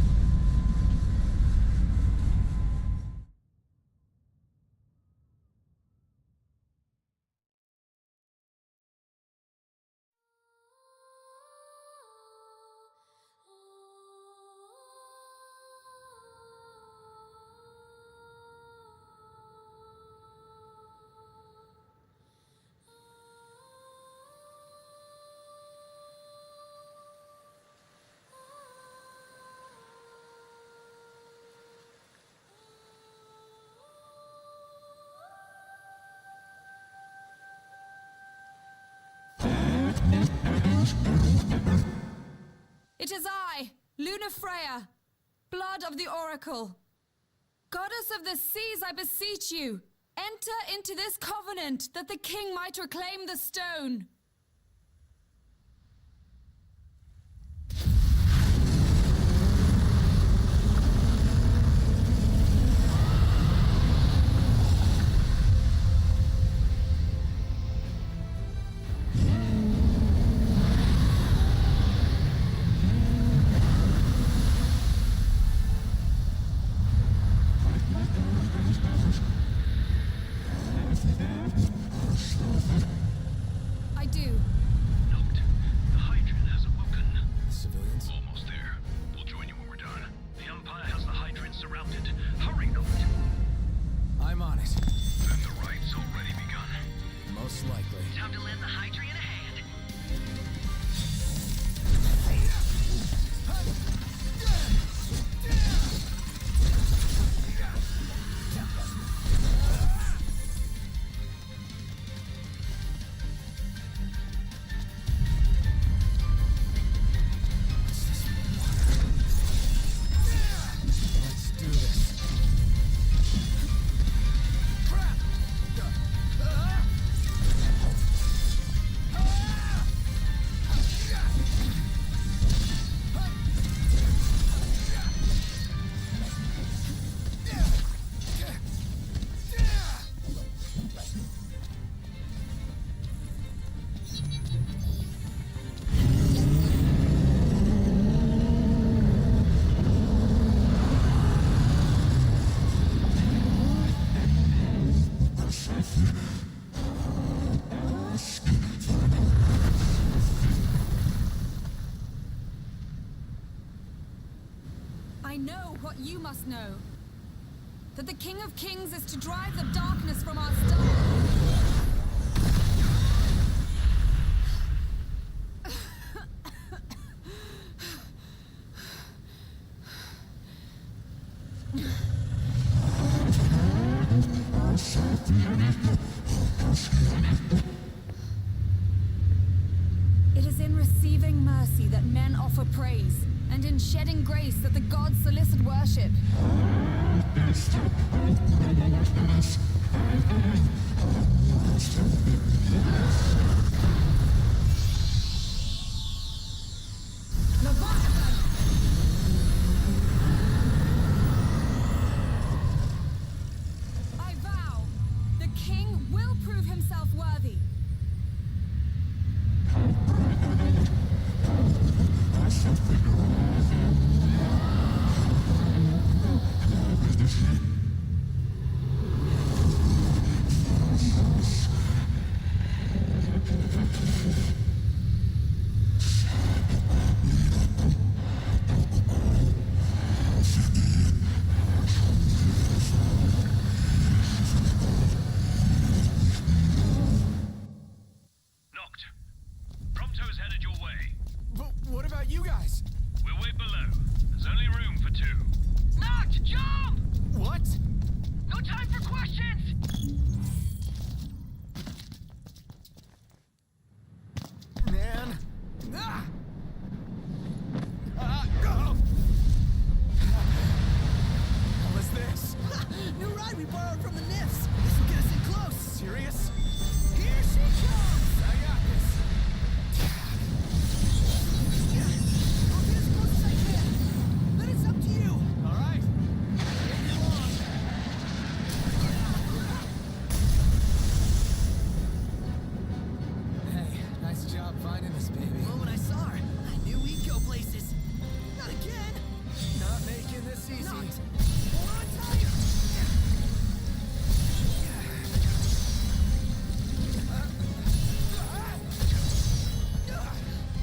It is I, Luna Freya, blood of the Oracle. Goddess of the seas, I beseech you, enter into this covenant that the king might reclaim the stone. I do. Knocked. The Hydrian has awoken. Civilians? Almost there. We'll join you when we're done. The Empire has the Hydrian surrounded. Hurry, Knocked. I'm on it. Then the right's already begun. Most likely. Time to lend the Hydrian a hand. Let's do this. I know what you must know. that the King of Kings is to drive the darkness from our star. It is in receiving mercy that men offer praise, and in shedding grace that the gods solicit worship. I vow, the king will prove himself worthy. Knocked. Prompto's headed your way. But what about you guys? We'll wait below. There's only room for two. Knocked! Jump! What? No time for questions! Man. Ah! Oh! What was this? New ride we borrowed from the Nifs. This will get us in close. Serious? Here she comes! I got this. I'll get as close as I can. Then it's up to you. All right. Hey, nice job finding this baby. Well, when I saw her, I knew we'd go places. Not again. Not making this easy. Not. Hold on tight.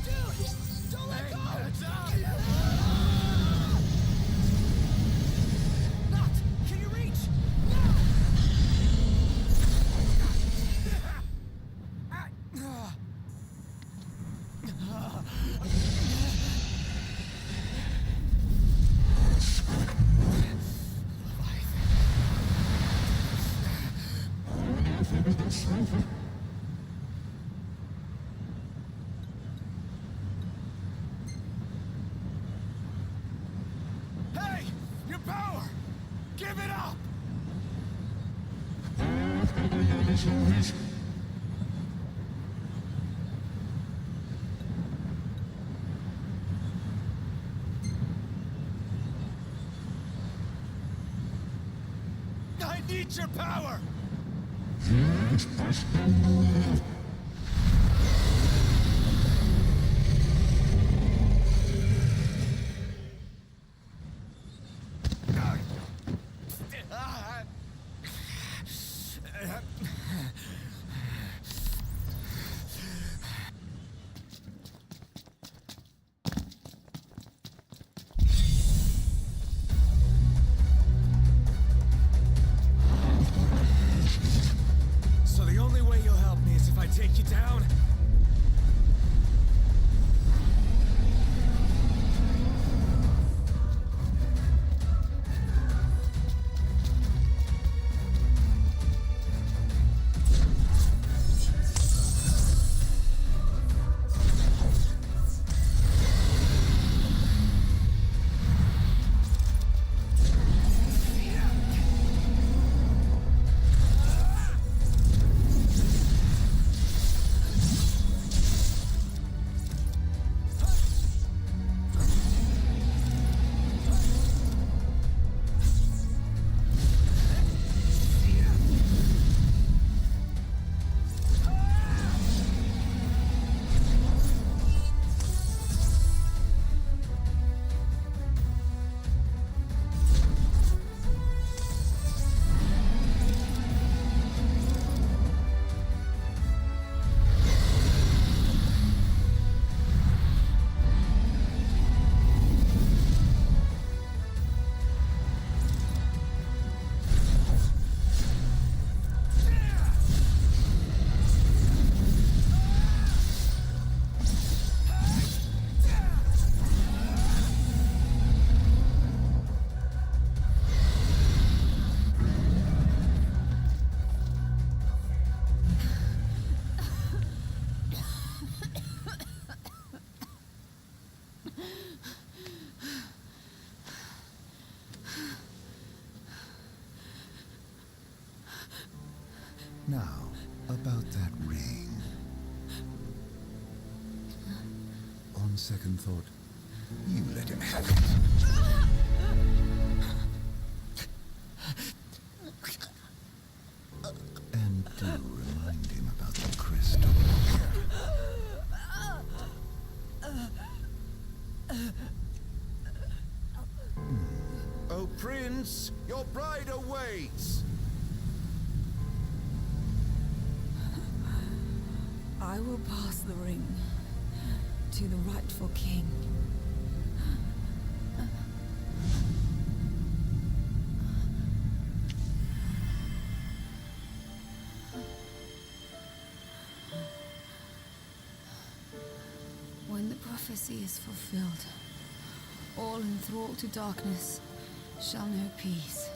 Dude, don't let go. Not. Can you reach? Hey! Your power! Give it up! I need your power! So the only way you'll help me is if I second thought, you let him have it. And do remind him about the crystal. Oh, Prince, your bride awaits! I will pass the ring to the rightful king. When the prophecy is fulfilled, all enthralled to darkness shall know peace.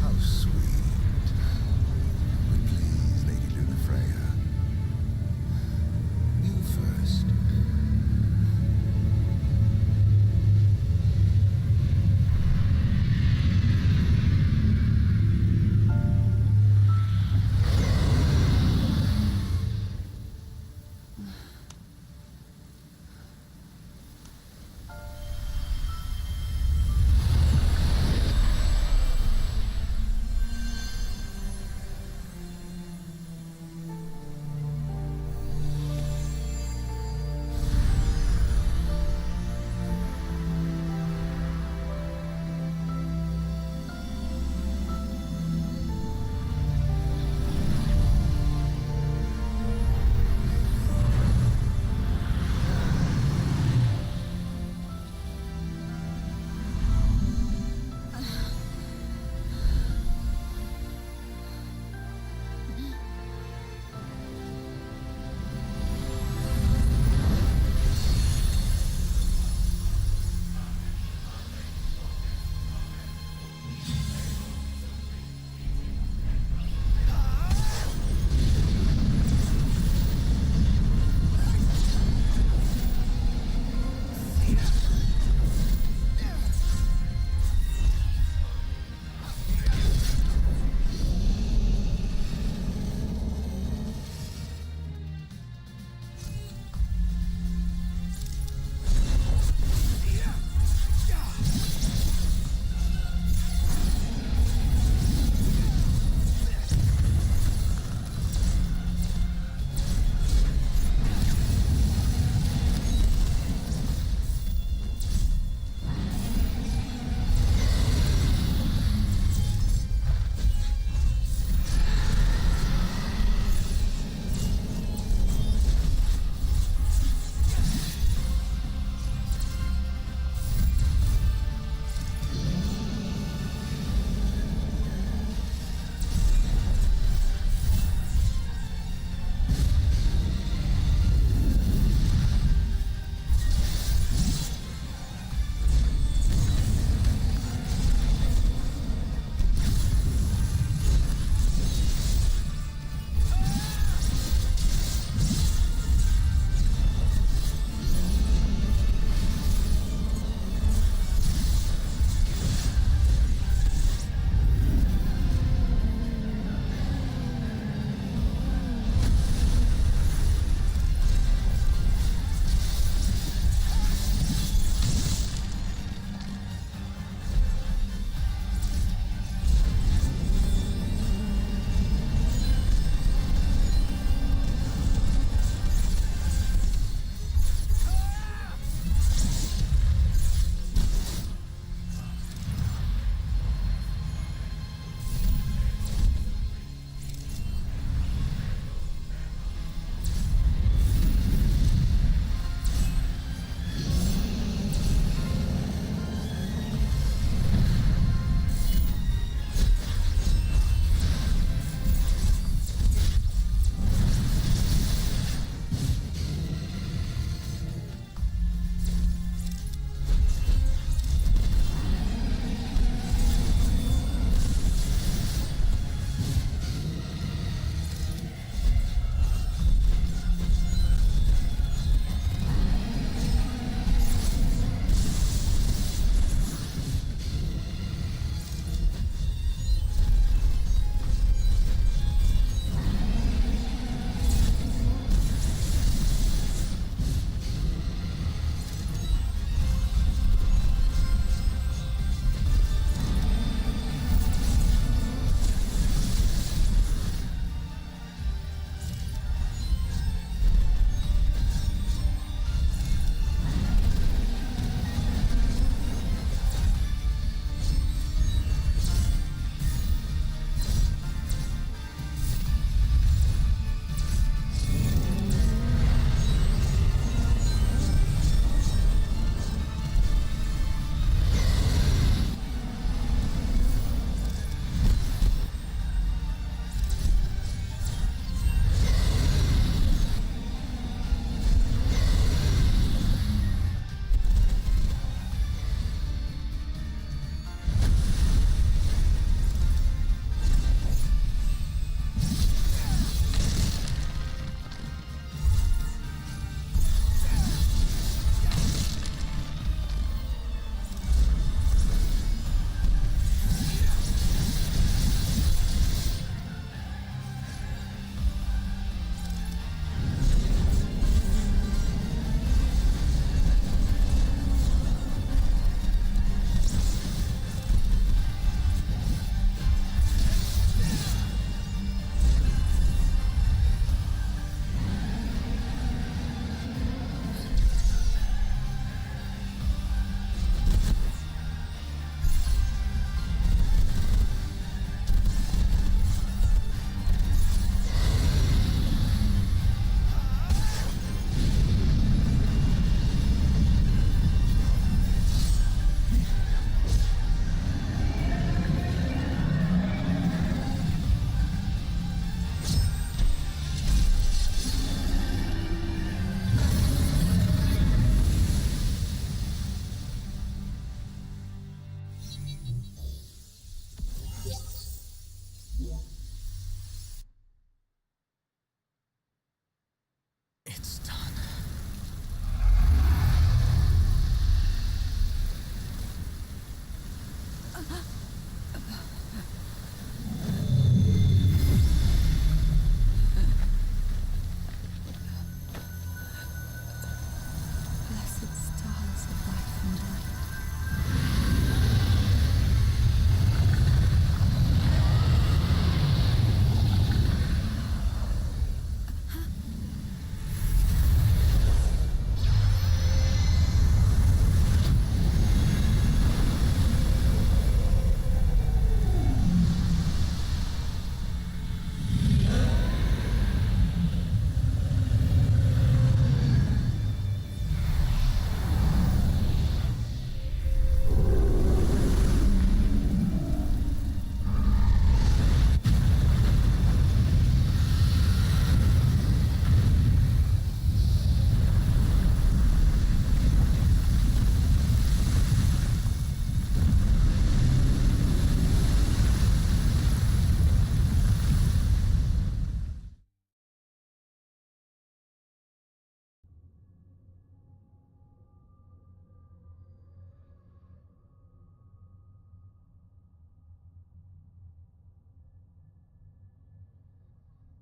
How sweet. But please, Lady Lunafreya, you first.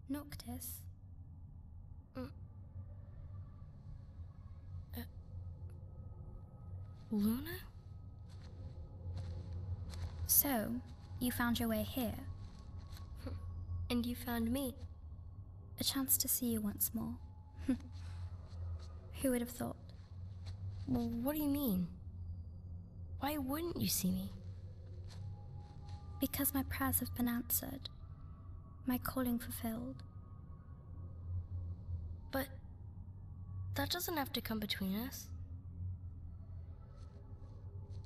Noctis? Luna? So, you found your way here. And you found me. A chance to see you once more. Who would have thought? Well, what do you mean? Why wouldn't you see me? Because my prayers have been answered. My calling fulfilled. But that doesn't have to come between us.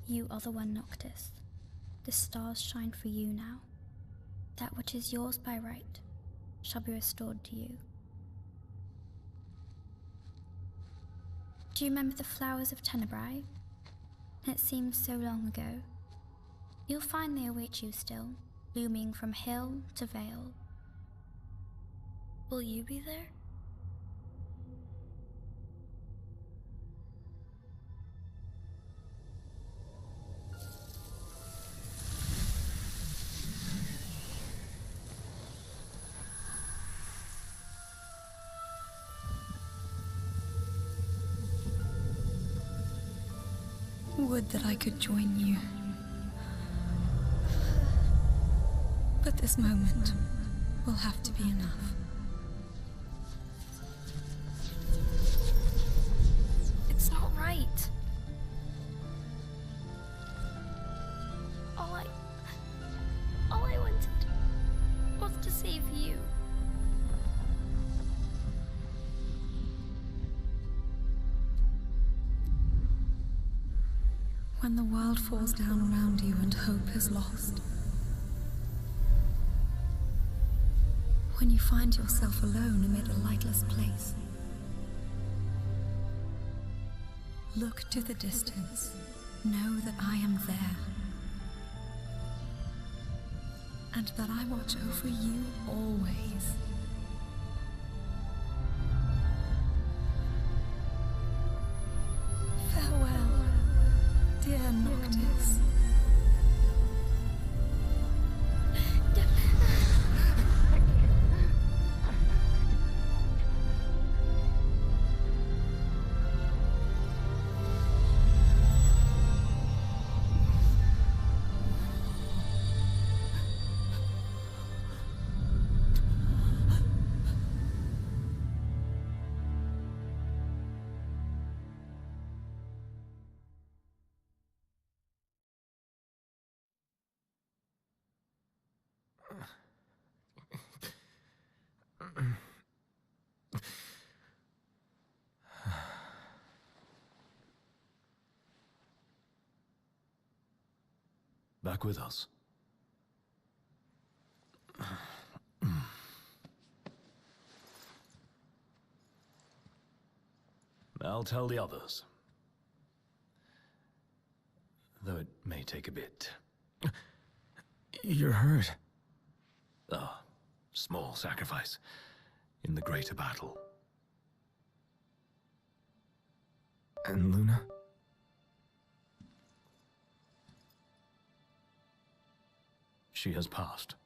You are the one, Noctis. The stars shine for you now. That which is yours by right shall be restored to you. Do you remember the flowers of Tenebrae? It seems so long ago. You'll find they await you still, blooming from hill to vale. Will you be there? Would that I could join you. But this moment will have to be enough. It's not right. All I wanted was to save you. When the world falls down around you and hope is lost. When you find yourself alone amid a lightless place. Look to the distance. Know that I am there. And that I watch over you always. Farewell, dear Noctis. Back with us. I'll tell the others. Though it may take a bit. You're hurt. A small sacrifice in the greater battle. And Luna? She has passed.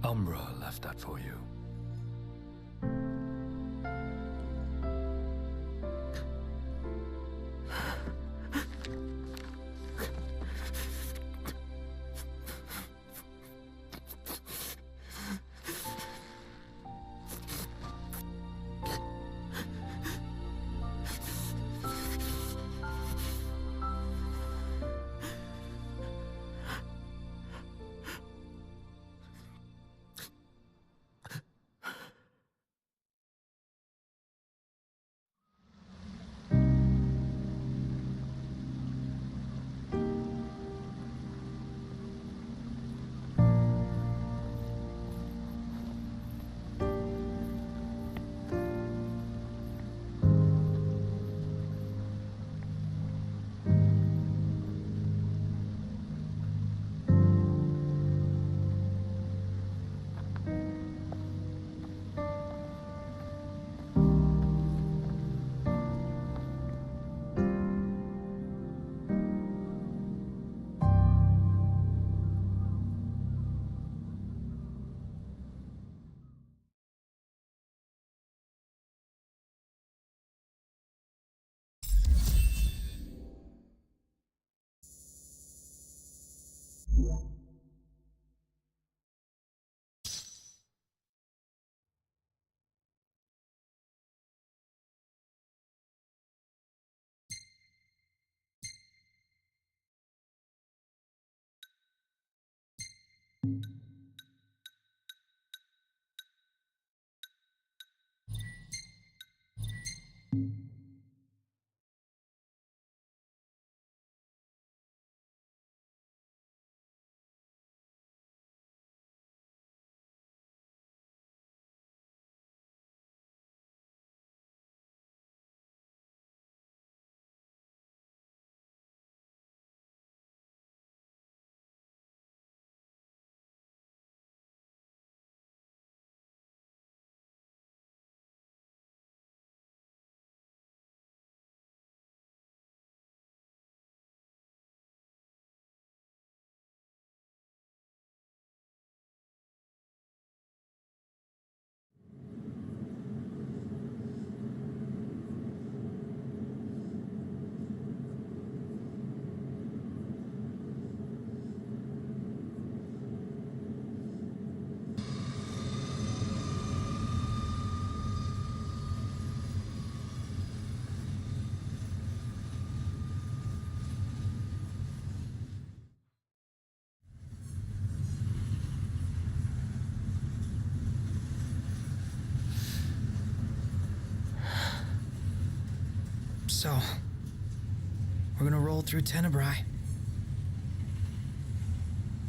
Umbra left that for you. So, we're gonna roll through Tenebrae.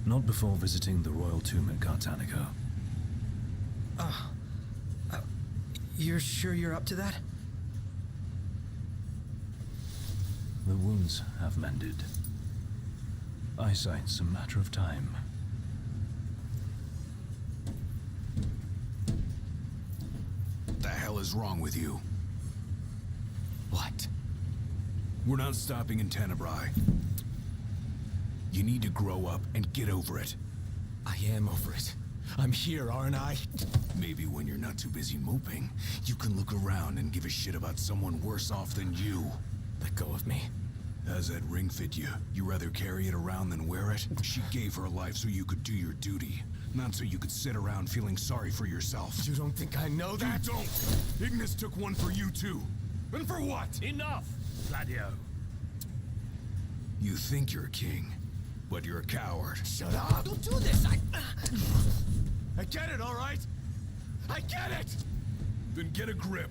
Not before visiting the royal tomb at Cartanico. Oh. You're sure you're up to that? The wounds have mended. Eyesight's a matter of time. What the hell is wrong with you? What? We're not stopping in Tenebrae. You need to grow up and get over it. I am over it. I'm here, aren't I? Maybe when you're not too busy moping, you can look around and give a shit about someone worse off than you. Let go of me. How's that ring fit you? You rather carry it around than wear it? She gave her life so you could do your duty, not so you could sit around feeling sorry for yourself. You don't think I know that? You don't! Ignis took one for you too. And for what? Enough, Gladio. You think you're a king, but you're a coward. Shut up! Don't do this! I get it, all right? I get it! Then get a grip.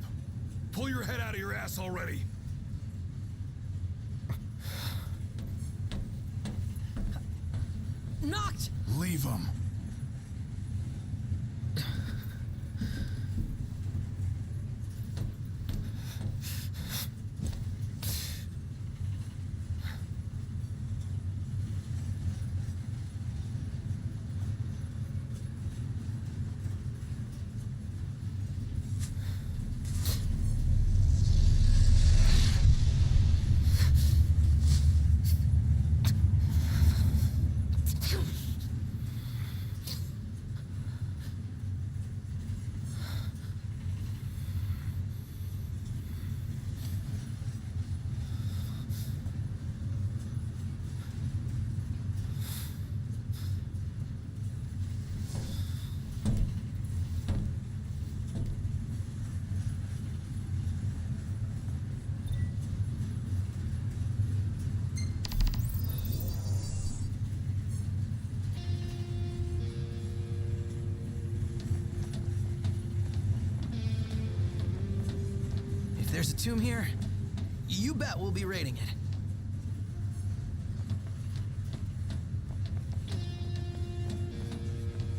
Pull your head out of your ass already. Knocked! Leave him. If there's a tomb here, you bet we'll be raiding it.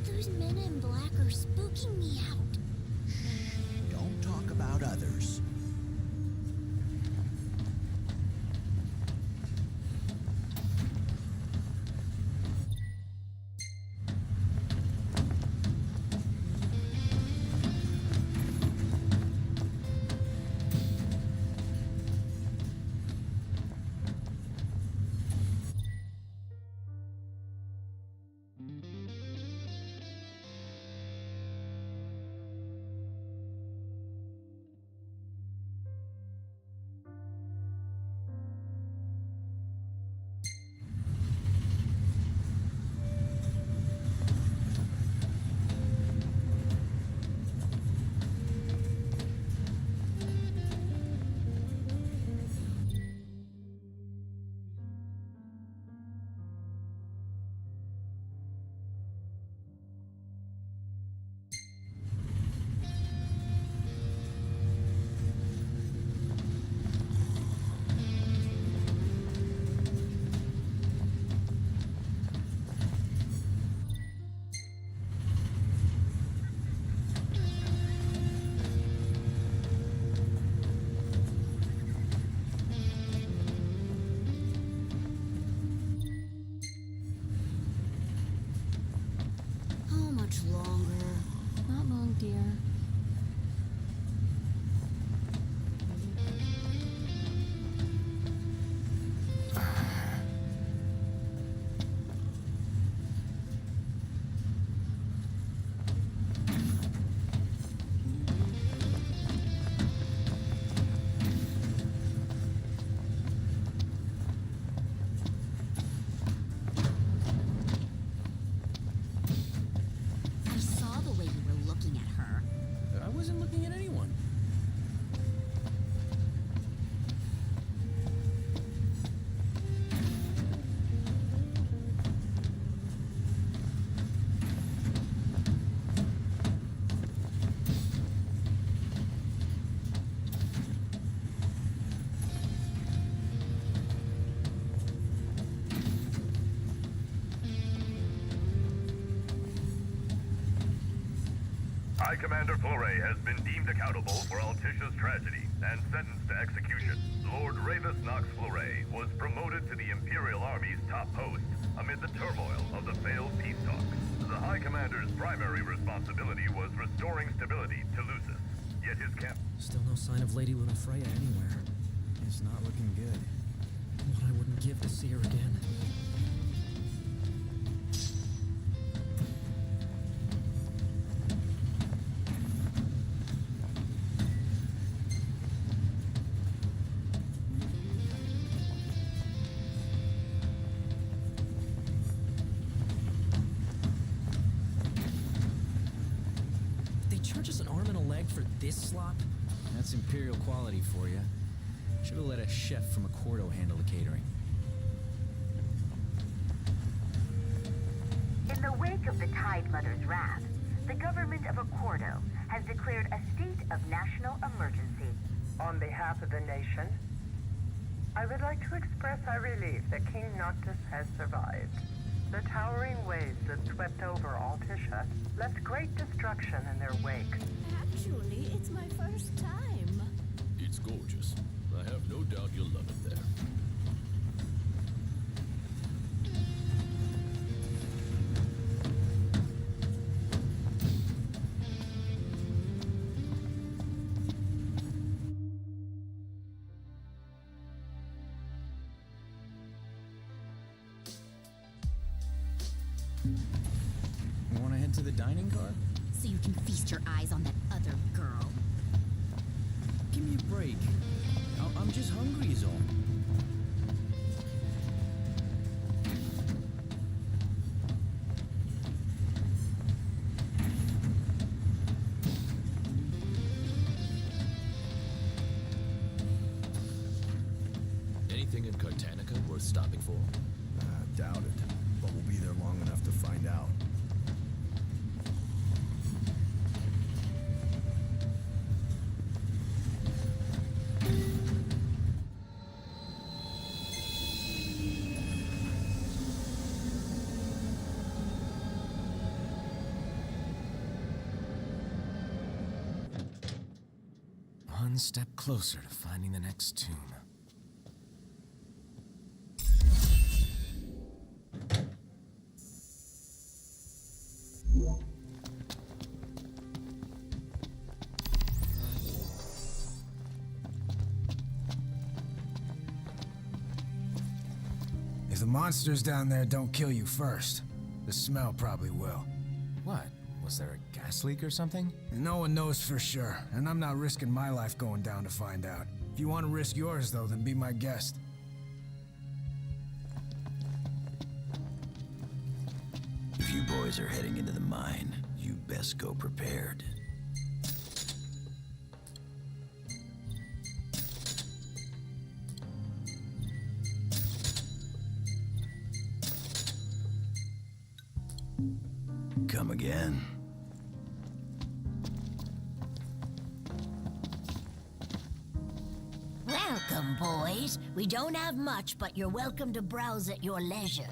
Those men in black are spooking me out. Don't talk about others. How much longer? Not long, dear. I High Commander Flore has been deemed accountable for Altisha's tragedy and sentenced to execution. Lord Ravis Nox Flore was promoted to the Imperial Army's top post amid the turmoil of the failed peace talks. The High Commander's primary responsibility was restoring stability to Lucis. Yet his camp... Still no sign of Lady Luna Freya anywhere. It's not looking good. What I wouldn't give to see her again. This slop? That's Imperial quality for you. Should have let a chef from Accordo handle the catering. In the wake of the Tide Mother's wrath, the government of Accordo has declared a state of national emergency. On behalf of the nation, I would like to express our relief that King Noctis has survived. The towering waves that swept over Altisha left great destruction in their wake. Actually, it's my first time. It's gorgeous. I have no doubt you'll love it there. Want to head to the dining car? So you can feast your eyes on that other girl. Give me a break. I'm just hungry is all. Anything in Cartanica worth stopping for? Doubt it, but we'll be there long enough to find out. One step closer to finding the next tomb. If the monsters down there don't kill you first, the smell probably will. What? Was there a gas leak or something? No one knows for sure, and I'm not risking my life going down to find out. If you want to risk yours, though, then be my guest. If you boys are heading into the mine, you best go prepared. Come again. Welcome, boys. We don't have much, but you're welcome to browse at your leisure.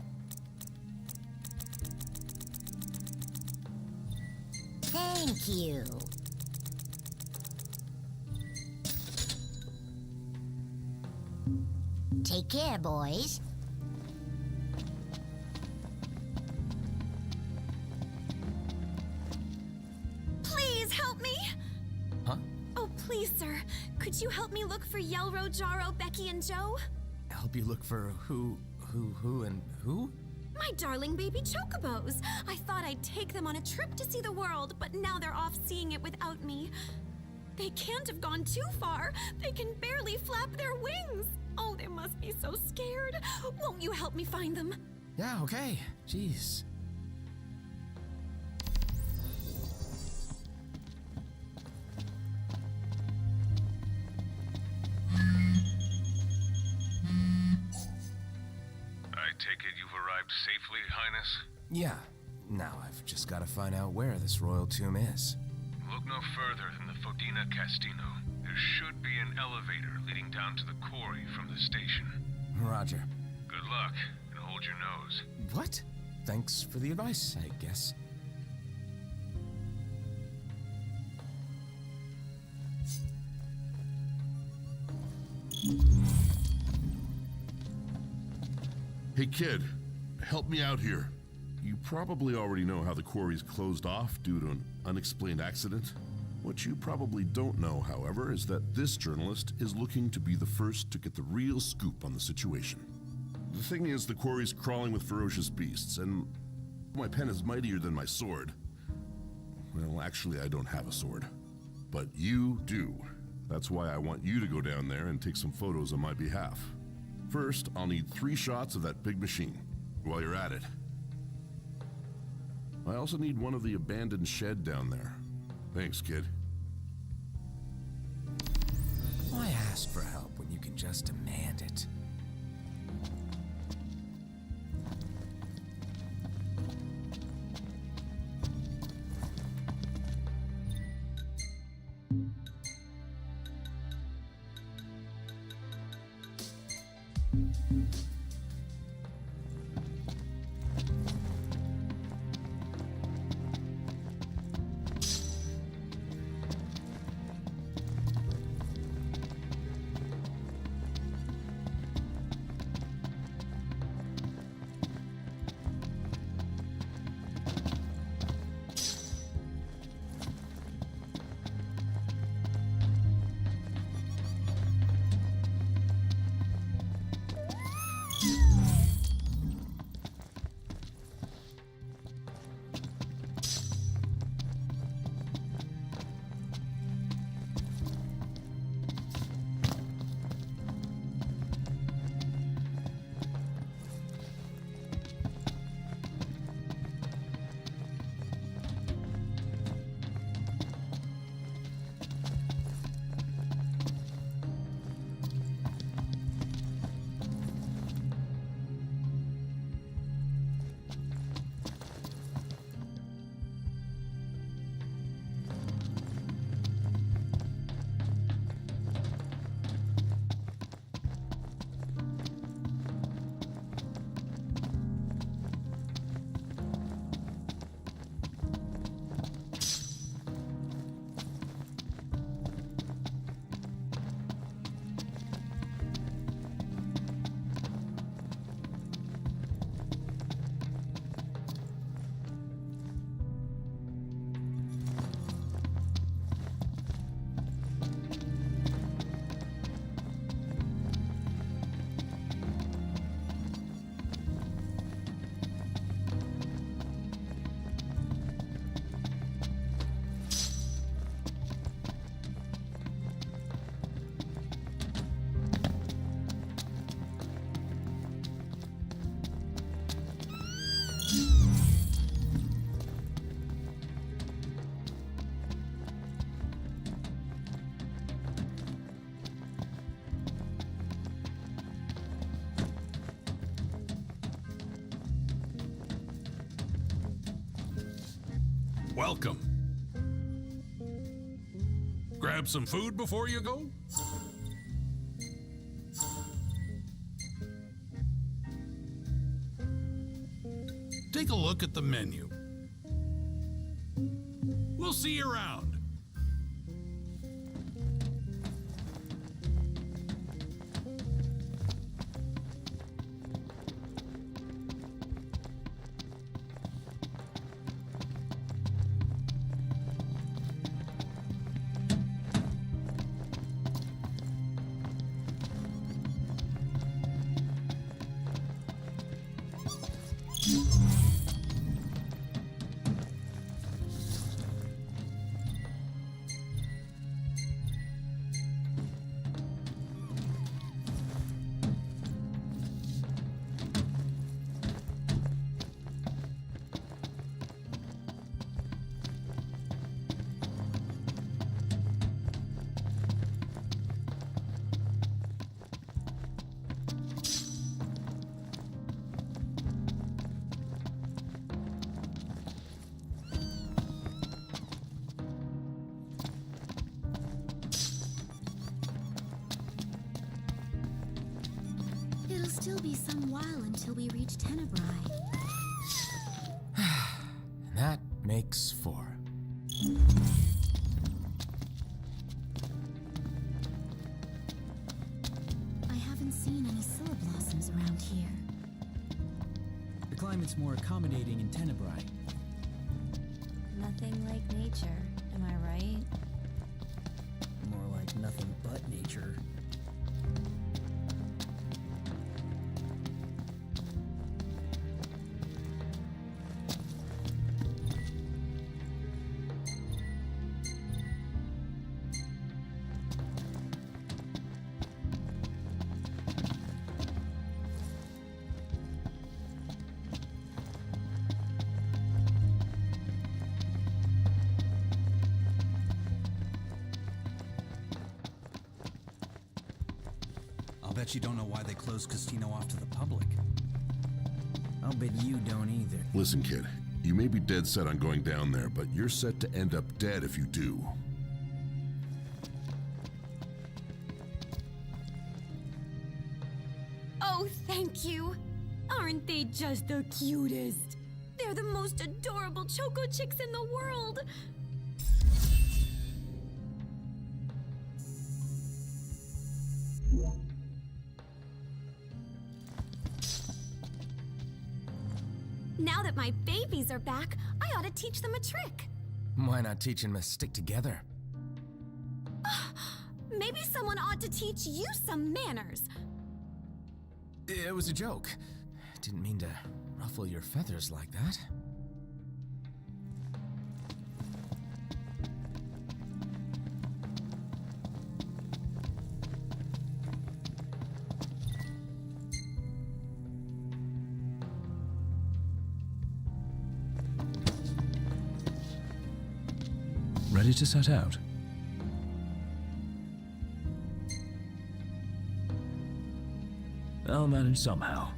Thank you. Take care, boys. Please help me! Huh? Oh, please, sir. Could you help me look for Yelro, Jaro, Becky, and Joe? Help you look for who, and who? My darling baby chocobos. I thought I'd take them on a trip to see the world, but now they're off seeing it without me. They can't have gone too far. They can barely flap their wings. Oh, they must be so scared. Won't you help me find them? Yeah, okay. Jeez. I take it you've arrived safely, Highness? Yeah. Now I've just got to find out where this royal tomb is. Look no further than the Fodina Castino. There should be an elevator leading down to the quarry from the station. Roger. Good luck, and hold your nose. What? Thanks for the advice, I guess. Hey kid, help me out here. You probably already know how the quarry's closed off due to an unexplained accident. What you probably don't know, however, is that this journalist is looking to be the first to get the real scoop on the situation. The thing is, the quarry's crawling with ferocious beasts, and my pen is mightier than my sword. Well, actually, I don't have a sword. But you do. That's why I want you to go down there and take some photos on my behalf. First, I'll need 3 shots of that big machine. While you're at it, I also need one of the abandoned shed down there. Thanks, kid. Why ask for help when you can just demand it? Welcome. Grab some food before you go? Take a look at the menu. We'll see you around. It'll still be some while until we reach Tenebrae. And that makes 4. I haven't seen any Scylla blossoms around here. climate's more accommodating in Tenebrae. Nothing like nature, am I right? More like nothing but nature. I'll bet you don't know why they closed Castino off to the public. I'll bet you don't either. Listen, kid, you may be dead set on going down there, but you're set to end up dead if you do. Oh, thank you. Aren't they just the cutest? They're the most adorable Choco Chicks in the world. Now that my babies are back, I ought to teach them a trick. Why not teach them to stick together? Maybe someone ought to teach you some manners. It was a joke. Didn't mean to ruffle your feathers like that. Ready to set out? I'll manage somehow.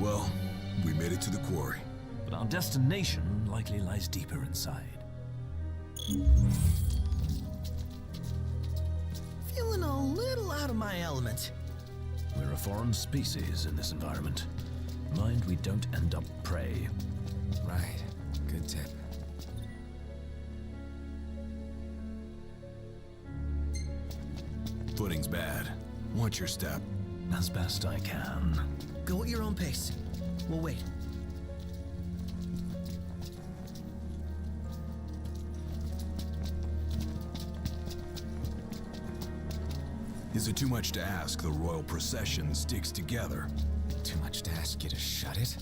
Well, we made it to the quarry. But our destination likely lies deeper inside. Feeling a little out of my element. We're a foreign species in this environment. Mind we don't end up prey. Right. Good tip. Footing's bad. Watch your step. As best I can. Go at your own pace. We'll wait. Is it too much to ask the royal procession sticks together? Too much to ask you to shut it?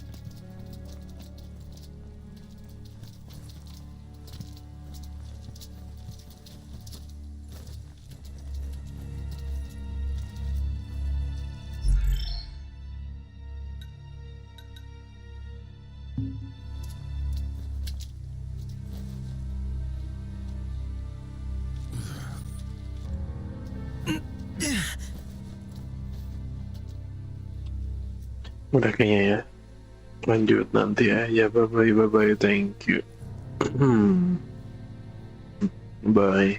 Udah kayaknya ya. Lanjut nanti aja. Bye bye, thank you. Bye.